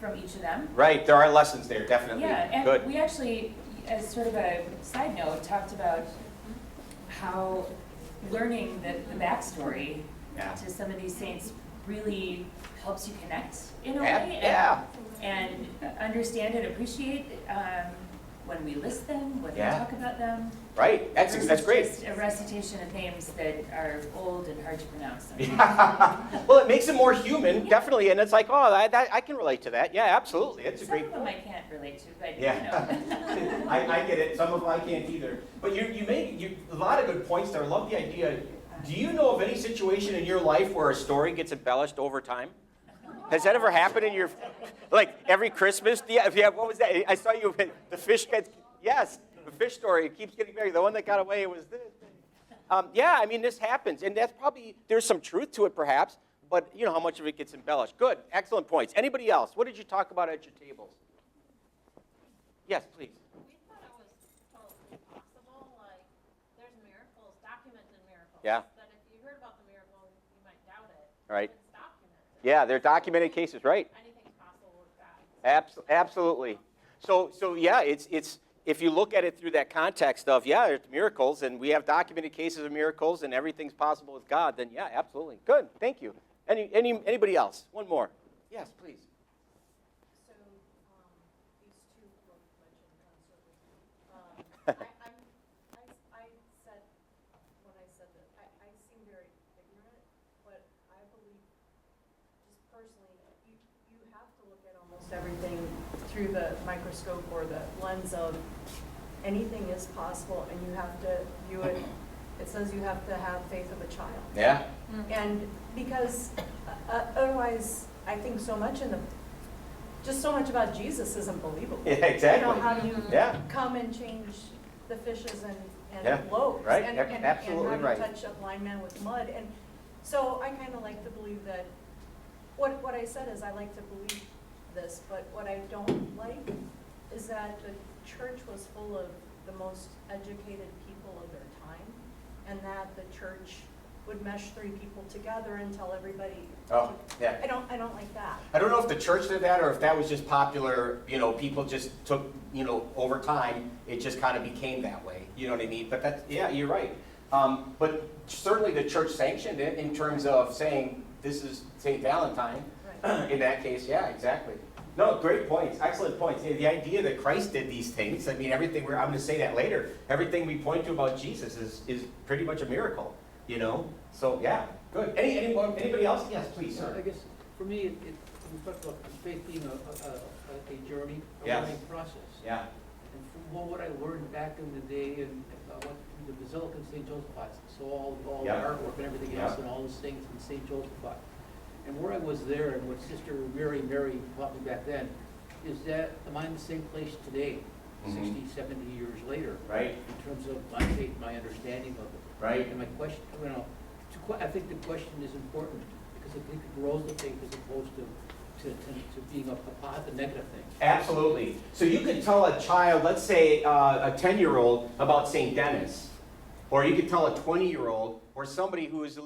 from each of them. Right. There are lessons there, definitely. Yeah, and Good. we actually, as sort of a side note, talked about how learning the backstory to some of these saints really helps you connect in a way. Yeah. And understand and appreciate when we list them, when Yeah. we talk about them. Right, that's versus great. Just a recitation of names that are old and hard to pronounce. Well, it makes it more human, definitely, and it's like, oh, I can relate to that. Yeah, absolutely. It's a Some great of them point. I can't relate to, but Yeah. you know. I get it. Some of them I can't either. But you made a lot of good points there. I love the idea. Do you know of any situation in your life where a story gets embellished over time? Has that ever happened in your, like every Christmas? Yeah, what was that? I saw you, the fish gets, yes, the fish story. It keeps getting bigger. The one that got away was this. Yeah, I mean, this happens. And that's probably, there's some truth to it perhaps, but you know how much of it gets embellished. Good, excellent points. Anybody else? What did you talk about at your tables? Yes, please. We thought it was totally possible, like, there's miracles, documented miracles. Yeah. That if you heard about the miracle, you might doubt it. Right. It's documented. Yeah, they're documented cases, right? Anything's possible with God. Absolutely. So yeah, it's if you look at it through that context of, yeah, there's miracles, and we have documented cases of miracles, and everything's possible with God, then yeah, absolutely. Good, thank you. Anybody else? One more. Yes, please. So, these two were mentioned constantly. I said, when I said that, I seem very ignorant, but I believe, just personally, you have to look at almost everything through the microscope or the lens of anything is possible, and you have to view it, it says you have to have faith of a child. Yeah. And because otherwise, I think so much just so much about Jesus isn't believable. Yeah, exactly. You know, how do you Yeah. come and change the fishes and Yeah, loaves? right, And absolutely how do right. you touch a blind man with mud? And so I kind of like to believe that, what I said is I like to believe this, but what I don't like is that the church was full of the most educated people of their time, and that the church would mesh three people together and tell everybody. Oh, yeah. I don't like that. I don't know if the church did that or if that was just popular, people just took, over time, it just kind of became that way. You know what I mean? But that's, yeah, you're right. But certainly the church sanctioned it in terms of saying this is St. Valentine. Right. In that case, yeah, exactly. No, great points, excellent points. The idea that Christ did these things, I mean, everything, I'm going to say that later, everything we point to about Jesus is pretty much a miracle, So, yeah, good. Anybody else? Yes, please, I sir. guess, for me, we talked about faith being a journey, a Yes. learning process. Yeah. And from what I learned back in the day, and I went to the Basilica in St. Josephat, so all the Yeah. artwork and everything else, Yeah. and all those things in St. Josephat. And where I was there, and what Sister Mary taught me back then, is that am I in the same place today, Mhm. 60, 70 years later? Right. In terms of my faith, my understanding of it. Right. And my question, I think the question is important, because I think it grows the faith as opposed to being a negative thing. Absolutely. So you could tell a child, let's say a 10-year-old about St. Dennis, or you could tell a 20-year-old, or somebody who is,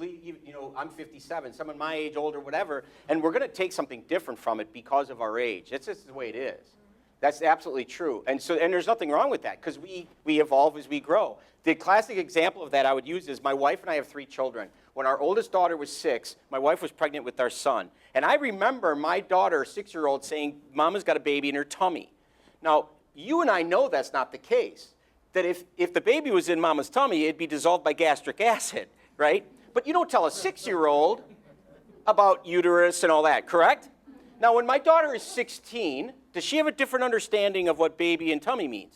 I'm 57, someone my age, older, whatever, and we're going to take something different from it because of our age. It's just the way it is. That's absolutely true. And there's nothing wrong with that, because we evolve as we grow. The classic example of that I would use is my wife and I have 3 children. When our oldest daughter was 6, my wife was pregnant with our son. And I remember my daughter, 6-year-old, saying, Mama's got a baby in her tummy. Now, you and I know that's not the case. That if the baby was in Mama's tummy, it'd be dissolved by gastric acid, right? But you don't tell a 6-year-old about uterus and all that, correct? Now, when my daughter is 16, does she have a different understanding of what baby and tummy means?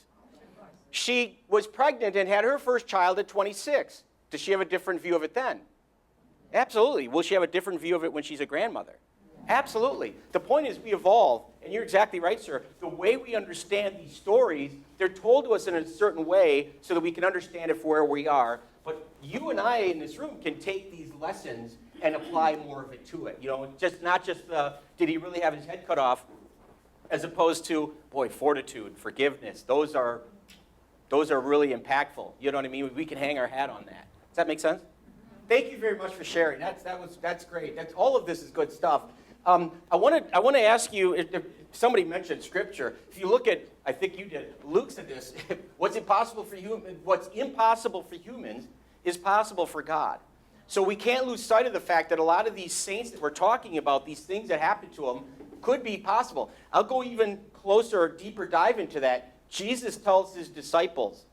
She was pregnant and had her first child at 26. Does she have a different view of it then? Absolutely. Will she have a different view of it when she's a grandmother? Absolutely. The point is we evolve, and you're exactly right, sir. The way we understand these stories, they're told to us in a certain way so that we can understand it for where we are. But you and I in this room can take these lessons and apply more of it to it. Not just did he really have his head cut off, as opposed to, boy, fortitude, forgiveness. Those are really impactful. You know what I mean? We can hang our hat on that. Does that make sense? Thank you very much for sharing. That's great. All of this is good stuff. I want to ask you, if somebody mentioned Scripture. If you look at, I think you did, Luke said this, what's impossible for humans is possible for God. So we can't lose sight of the fact that a lot of these saints that we're talking about, these things that happened to them, could be possible. I'll go even closer or deeper dive into that. Jesus tells his disciples,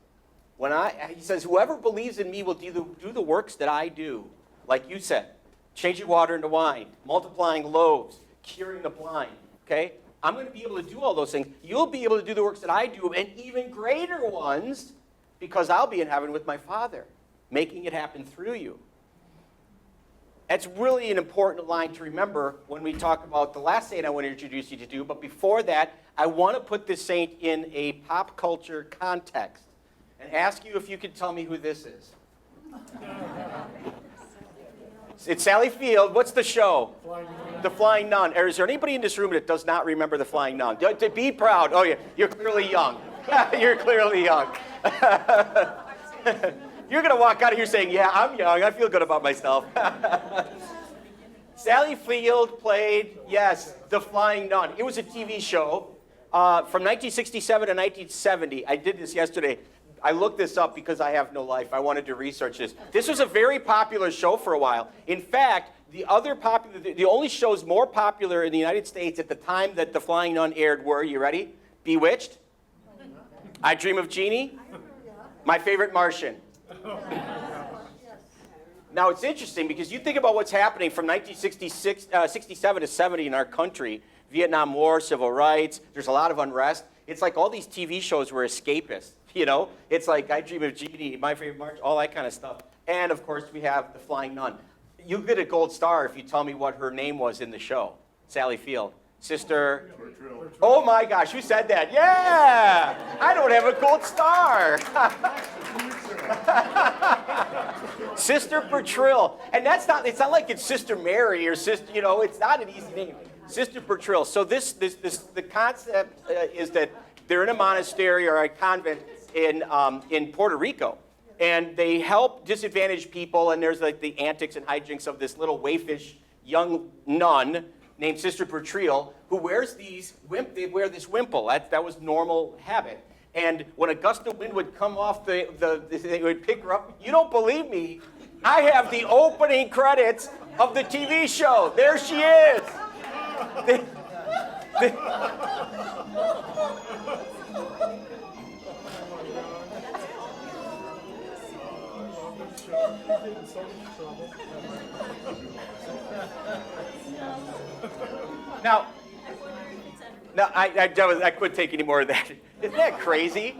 he says, whoever believes in me will do the works that I do. Like you said, changing water into wine, multiplying loaves, curing the blind, okay? I'm going to be able to do all those things. You'll be able to do the works that I do, and even greater ones, because I'll be in heaven with my Father, making it happen through you. That's really an important line to remember when we talk about the last saint I want to introduce you to do. But before that, I want to put this saint in a pop culture context and ask you if you could tell me who this is. It's Sally Field. What's the show? The Flying Nun. Is there anybody in this room that does not remember The Flying Nun? To be proud. Oh, yeah. You're clearly young. You're clearly young. You're going to walk out of here saying, yeah, I'm young. I feel good about myself. Sally Field played, yes, The Flying Nun. It was a TV show from 1967 to 1970. I did this yesterday. I looked this up because I have no life. I wanted to research this. This was a very popular show for a while. In fact, the only shows more popular in the United States at the time that The Flying Nun aired were, you ready? Bewitched, I Dream of Jeannie, My Favorite Martian. Now, it's interesting because you think about what's happening from 1967 to 70 in our country, Vietnam War, civil rights, there's a lot of unrest. It's like all these TV shows were escapists, you know? It's like I Dream of Jeannie, My Favorite Martian, all that kind of stuff. And, of course, we have The Flying Nun. You get a gold star if you tell me what her name was in the show, Sally Field. Sister... Oh, my gosh, who said that? Yeah! I don't have a gold star. Sister Bertrill. And it's not like it's Sister Mary or Sister, you know, it's not an easy name. Sister Bertrill. So the concept is that they're in a monastery or a convent in Puerto Rico. And they help disadvantaged people, and there's like the antics and hijinks of this little waifish young nun named Sister Bertrill, who wears this wimple. That was normal habit. And when a gust of wind would come off, they would pick her up. You don't believe me? I have the opening credits of the TV show. There she is. Now, I couldn't take any more of that. Isn't that crazy?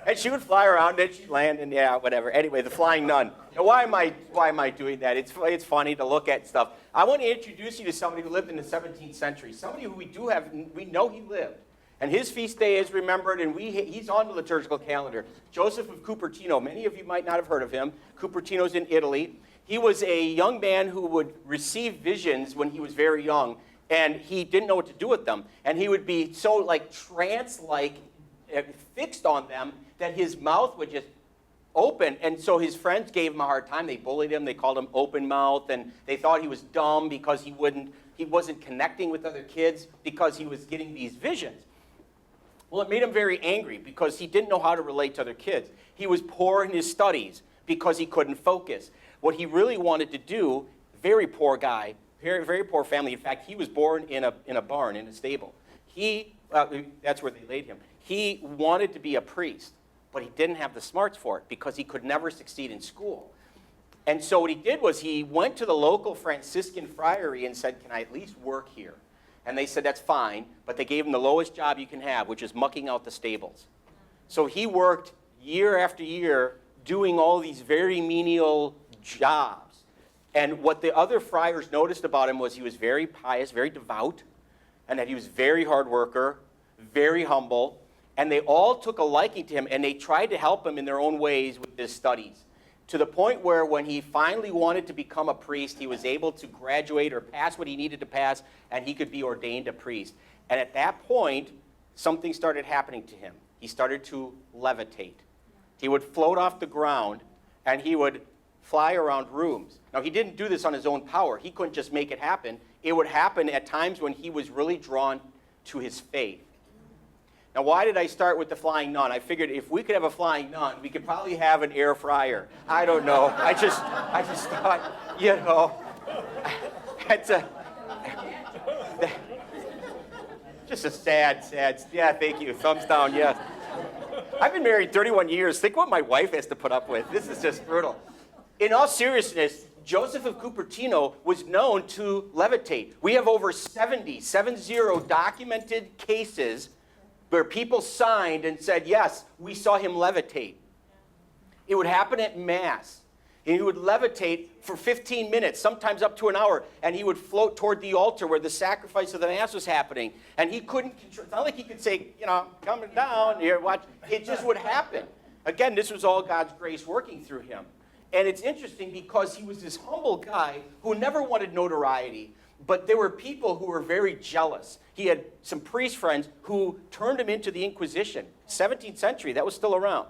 And she would fly around and she'd land and yeah, whatever. Anyway, The Flying Nun. Now, why am I doing that? It's funny to look at stuff. I want to introduce you to somebody who lived in the 17th century. Somebody who we know he lived. And his feast day is remembered, and he's on the liturgical calendar. Joseph of Cupertino. Many of you might not have heard of him. Cupertino's in Italy. He was a young man who would receive visions when he was very young, and he didn't know what to do with them. And he would be so like trance-like, fixed on them, that his mouth would just open. And so his friends gave him a hard time. They bullied him. They called him open mouth, and they thought he was dumb because he wasn't connecting with other kids because he was getting these visions. Well, it made him very angry because he didn't know how to relate to other kids. He was poor in his studies because he couldn't focus. What he really wanted to do, very poor guy, very, very poor family. In fact, he was born in a barn, in a stable. That's where they laid him. He wanted to be a priest, but he didn't have the smarts for it because he could never succeed in school. And so what he did was he went to the local Franciscan friary and said, "Can I at least work here?" And they said, "That's fine," but they gave him the lowest job you can have, which is mucking out the stables. So he worked year after year doing all these very menial jobs. And what the other friars noticed about him was he was very pious, very devout, and that he was very hard worker, very humble, and they all took a liking to him, and they tried to help him in their own ways with his studies, to the point where when he finally wanted to become a priest, he was able to graduate or pass what he needed to pass, and he could be ordained a priest. And at that point, something started happening to him. He started to levitate. He would float off the ground, and he would fly around rooms. Now, he didn't do this on his own power. He couldn't just make it happen. It would happen at times when he was really drawn to his faith. Now, why did I start with the Flying Nun? I figured if we could have a Flying Nun, we could probably have an air fryer. I don't know. I just thought, you know, Just a sad, yeah, thank you. Thumbs down, yes. I've been married 31 years. Think what my wife has to put up with. This is just brutal. In all seriousness, Joseph of Cupertino was known to levitate. We have over 70 documented cases where people signed and said, yes, we saw him levitate. It would happen at Mass. And he would levitate for 15 minutes, sometimes up to an hour, and he would float toward the altar where the sacrifice of the Mass was happening. And he couldn't control, it's not like he could say, coming down here, watch. It just would happen. Again, this was all God's grace working through him. And it's interesting because he was this humble guy who never wanted notoriety, but there were people who were very jealous. He had some priest friends who turned him into the Inquisition. 17th century, that was still around.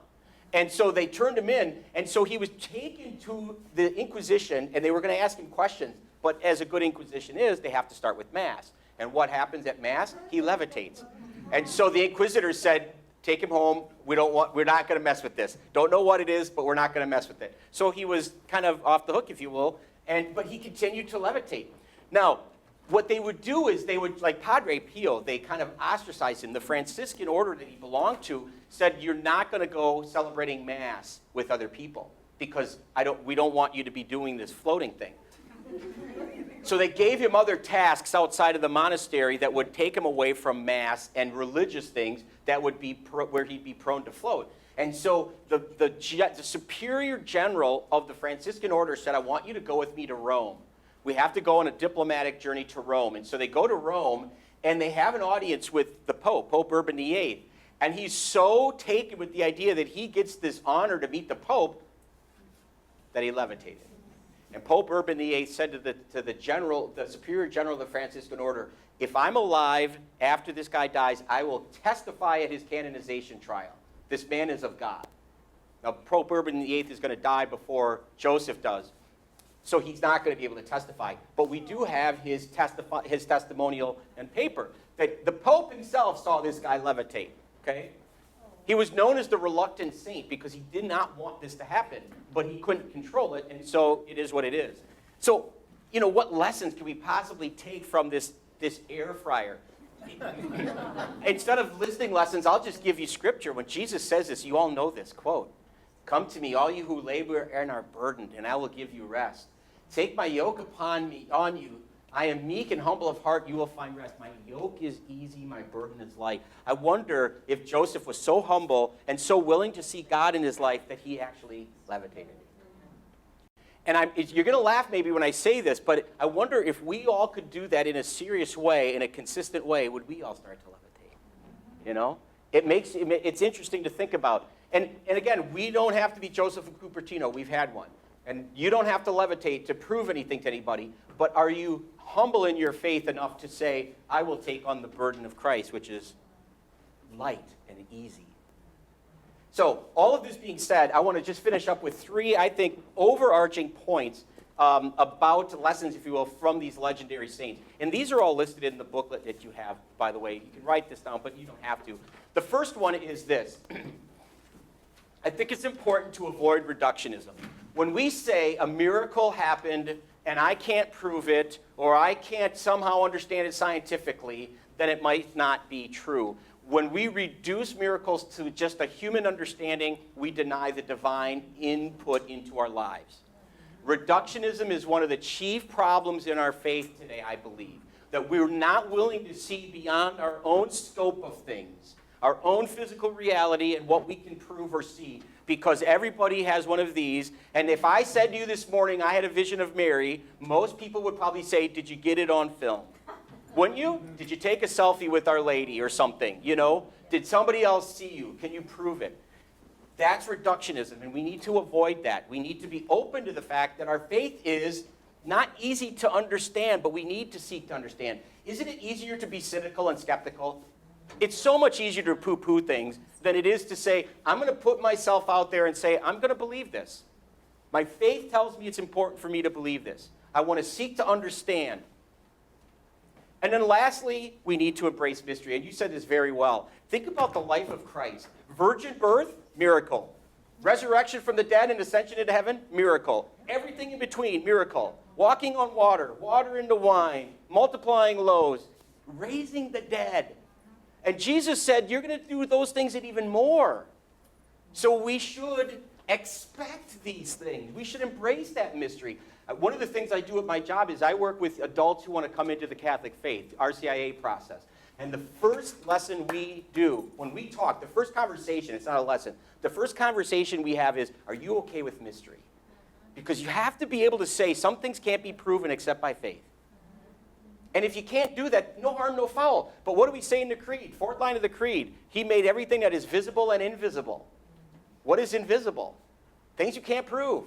And so they turned him in, and so he was taken to the Inquisition, and they were going to ask him questions. But as a good Inquisition is, they have to start with Mass. And what happens at Mass? He levitates. And so the Inquisitors said, take him home. We're not going to mess with this. Don't know what it is, but we're not going to mess with it. So he was kind of off the hook, if you will, but he continued to levitate. Now, what they would do is they would, like Padre Pio, they kind of ostracized him. The Franciscan order that he belonged to said, you're not going to go celebrating Mass with other people because we don't want you to be doing this floating thing. So they gave him other tasks outside of the monastery that would take him away from Mass and religious things that would be where he'd be prone to float. And so the superior general of the Franciscan order said, I want you to go with me to Rome. We have to go on a diplomatic journey to Rome. And so they go to Rome, and they have an audience with the Pope, Pope Urban VIII. And he's so taken with the idea that he gets this honor to meet the Pope that he levitated. And Pope Urban VIII said to the superior general of the Franciscan order, if I'm alive after this guy dies, I will testify at his canonization trial. This man is of God. Now, Pope Urban VIII is going to die before Joseph does. So he's not going to be able to testify. But we do have his testimonial and paper. That the Pope himself saw this guy levitate. Okay? He was known as the reluctant saint because he did not want this to happen. But he couldn't control it, and so it is what it is. So, what lessons can we possibly take from this air fryer? Instead of listening lessons, I'll just give you scripture. When Jesus says this, you all know this quote. Come to me, all you who labor and are burdened, and I will give you rest. Take my yoke on you. I am meek and humble of heart, you will find rest. My yoke is easy, my burden is light. I wonder if Joseph was so humble and so willing to see God in his life that he actually levitated. And you're going to laugh maybe when I say this, but I wonder if we all could do that in a serious way, in a consistent way, would we all start to levitate? It's interesting to think about. And again, we don't have to be Joseph of Cupertino. We've had one. And you don't have to levitate to prove anything to anybody, but are you humble in your faith enough to say, I will take on the burden of Christ, which is light and easy. So all of this being said, I want to just finish up with three, I think, overarching points about lessons, if you will, from these legendary saints. And these are all listed in the booklet that you have, by the way. You can write this down, but you don't have to. The first one is this. I think it's important to avoid reductionism. When we say a miracle happened and I can't prove it, or I can't somehow understand it scientifically, then it might not be true. When we reduce miracles to just a human understanding, we deny the divine input into our lives. Reductionism is one of the chief problems in our faith today, I believe. That we're not willing to see beyond our own scope of things, our own physical reality and what we can prove or see, because everybody has one of these. And if I said to you this morning I had a vision of Mary, most people would probably say, did you get it on film? Wouldn't you? Did you take a selfie with Our Lady or something? Did somebody else see you? Can you prove it? That's reductionism, and we need to avoid that. We need to be open to the fact that our faith is not easy to understand, but we need to seek to understand. Isn't it easier to be cynical and skeptical? It's so much easier to poo-poo things than it is to say, I'm going to put myself out there and say, I'm going to believe this. My faith tells me it's important for me to believe this. I want to seek to understand. And then lastly, we need to embrace mystery. And you said this very well. Think about the life of Christ. Virgin birth, miracle. Resurrection from the dead and ascension into heaven, miracle. Everything in between, miracle. Walking on water, water into wine, multiplying loaves, raising the dead, And Jesus said, you're going to do those things and even more. So we should expect these things. We should embrace that mystery. One of the things I do at my job is I work with adults who want to come into the Catholic faith, RCIA process. And the first lesson we do, when we talk, the first conversation, it's not a lesson, the first conversation we have is, are you okay with mystery? Because you have to be able to say some things can't be proven except by faith. And if you can't do that, no harm, no foul. But what do we say in the creed? Fourth line of the creed. He made everything that is visible and invisible. What is invisible? Things you can't prove,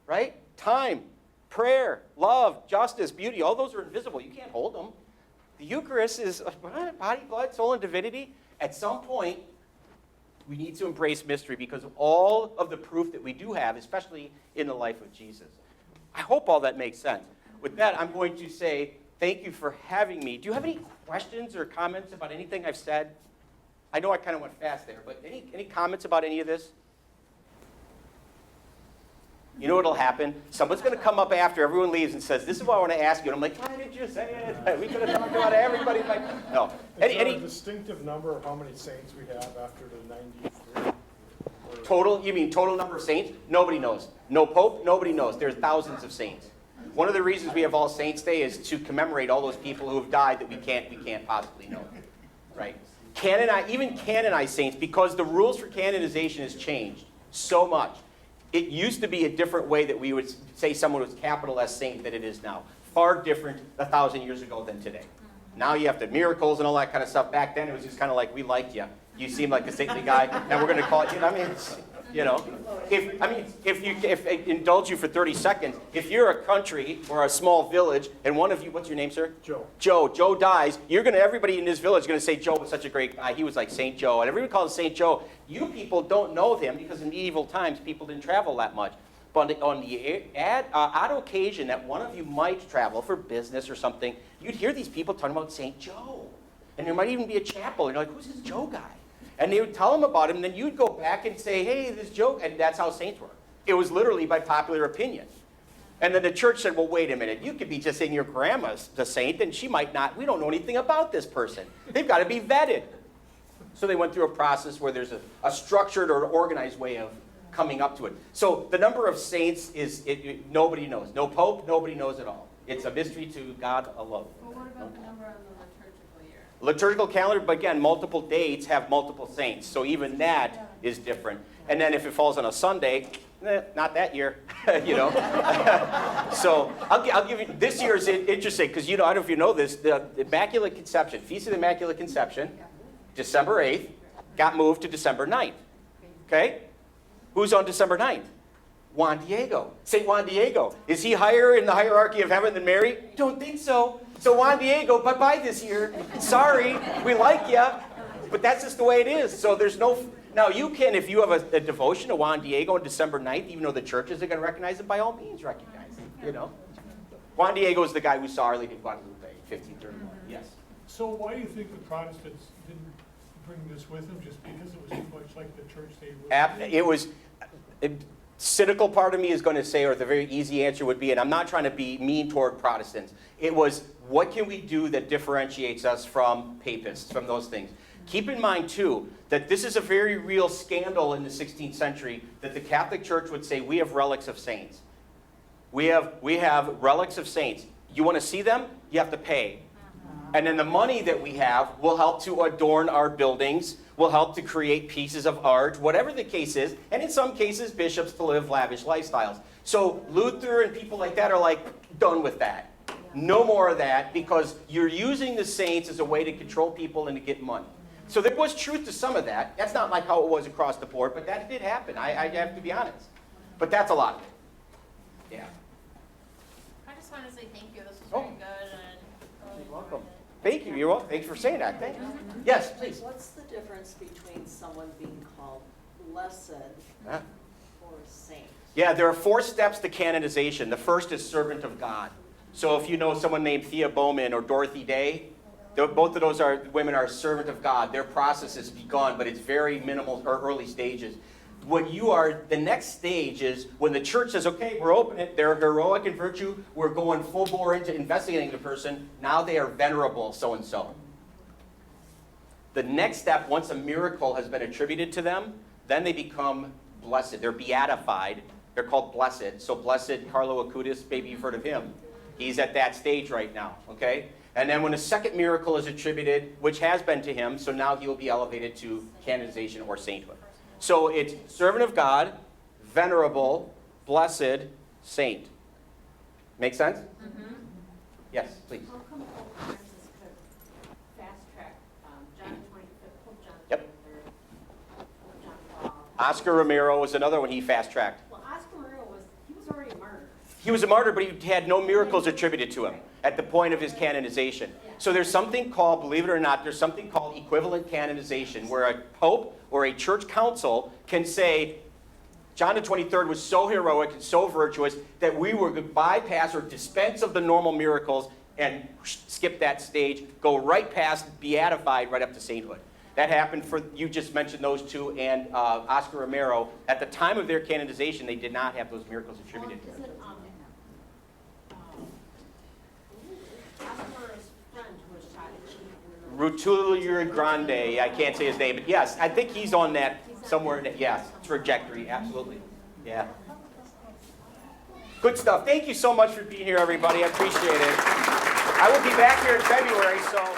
right? Time, prayer, love, justice, beauty, all those are invisible. You can't hold them. The Eucharist is body, blood, soul, and divinity. At some point, we need to embrace mystery because of all of the proof that we do have, especially in the life of Jesus. I hope all that makes sense. With that, I'm going to say thank you for having me. Do you have any questions or comments about anything I've said? I know I kind of went fast there, but any comments about any of this? You know what'll happen? Someone's going to come up after everyone leaves and says, this is what I want to ask you. And I'm like, why didn't you say it? We could have talked about everybody. No. Is there a distinctive number of how many saints we have after the 93? Total? You mean total number of saints? Nobody knows. No pope? Nobody knows. There's thousands of saints. One of the reasons we have All Saints Day is to commemorate all those people who have died that we can't possibly know. Right? Even canonized saints, because the rules for canonization has changed so much. It used to be a different way that we would say someone was capital S saint than it is now. Far different 1,000 years ago than today. Now you have the miracles and all that kind of stuff. Back then it was just kind of like, we liked you. You seem like a saintly guy, and we're going to call it, if I indulge you for 30 seconds, if you're a country or a small village, and one of you, what's your name, sir? Joe. Joe dies, everybody in this village is going to say Joe was such a great guy. He was like St. Joe, and everyone calls him St. Joe. You people don't know him because in medieval times, people didn't travel that much. But on the odd occasion that one of you might travel for business or something, you'd hear these people talking about St. Joe. And there might even be a chapel, and you're like, who's this Joe guy? And they would tell them about him, and then you'd go back and say, hey, this Joe, and that's how saints were. It was literally by popular opinion. And then the church said, well, wait a minute, you could be just saying your grandma's the saint, and she might not, we don't know anything about this person. They've got to be vetted. So they went through a process where there's a structured or organized way of coming up to it. So the number of saints is, nobody knows. No pope, nobody knows at all. It's a mystery to God alone. But what about the number on the liturgical year? Liturgical calendar, but again, multiple dates have multiple saints. So even that is different. And then if it falls on a Sunday, not that year, So I'll give you, this year is interesting because, I don't know if you know this, the Immaculate Conception, Feast of the Immaculate Conception, December 8th, got moved to December 9th. Okay? Who's on December 9th? Juan Diego. St. Juan Diego. Is he higher in the hierarchy of heaven than Mary? Don't think so. So Juan Diego, bye-bye this year. Sorry, we like you, but that's just the way it is. So there's no... Now you can, if you have a devotion to Juan Diego on December 9th, even though the churches are going to recognize it, by all means recognize it, Juan Diego is the guy who saw Our Lady of Guadalupe, 1531, yes. So why do you think the Protestants didn't bring this with them, just because it was too much like the church they were? It was... cynical part of me is going to say, or the very easy answer would be, and I'm not trying to be mean toward Protestants, it was, what can we do that differentiates us from papists, from those things? Keep in mind, too, that this is a very real scandal in the 16th century, that the Catholic Church would say, we have relics of saints. We have relics of saints. You want to see them? You have to pay. And then the money that we have will help to adorn our buildings, will help to create pieces of art, whatever the case is, and in some cases, bishops to live lavish lifestyles. So Luther and people like that are like, done with that. No more of that, because you're using the saints as a way to control people and to get money. So there was truth to some of that. That's not like how it was across the board, but that did happen. I have to be honest. But that's a lot of it. Yeah. I just want to say thank you. This was very good. And You're welcome. Thank you. You're welcome. Thanks for saying that. Thank you. Yes, please. What's the difference between someone being called blessed or saint? Yeah, there are 4 steps to canonization. The first is servant of God. So if you know someone named Thea Bowman or Dorothy Day, both of those women are servant of God. Their process has begun, but it's very minimal or early stages. What you are, the next stage is when the church says, okay, we're opening it, they're heroic in virtue, we're going full bore into investigating the person, now they are venerable so-and-so. The next step, once a miracle has been attributed to them, then they become blessed. They're beatified. They're called blessed. So blessed Carlo Acutis, maybe you've heard of him. He's at that stage right now, okay? And then when a second miracle is attributed, which has been to him, so now he will be elevated to canonization or sainthood. So it's servant of God, venerable, blessed, saint. Make sense? Mm-hmm. Yes, please. How come Pope Francis could fast track John the 25th, Pope John the Yep. 23rd, Pope John Paul? Oscar Romero was another one he fast-tracked. Well, Oscar Maria he was already a martyr. He was a martyr, but he had no miracles attributed to him at the point of his canonization. So there's something called, believe it or not, there's something called equivalent canonization, where a pope or a church council can say, John the 23rd was so heroic and so virtuous that we were going to bypass or dispense of the normal miracles and skip that stage, go right past beatified right up to sainthood. That happened for, you just mentioned those two, and Oscar Romero. At the time of their canonization, they did not have those miracles attributed to them. Oscar's friend who was shot at Rutulio Grande, I can't say his name, but yes, I think he's on that somewhere in that, yes, trajectory, absolutely. Yeah. Good stuff. Thank you so much for being here, everybody. I appreciate it. I will be back here in February, so.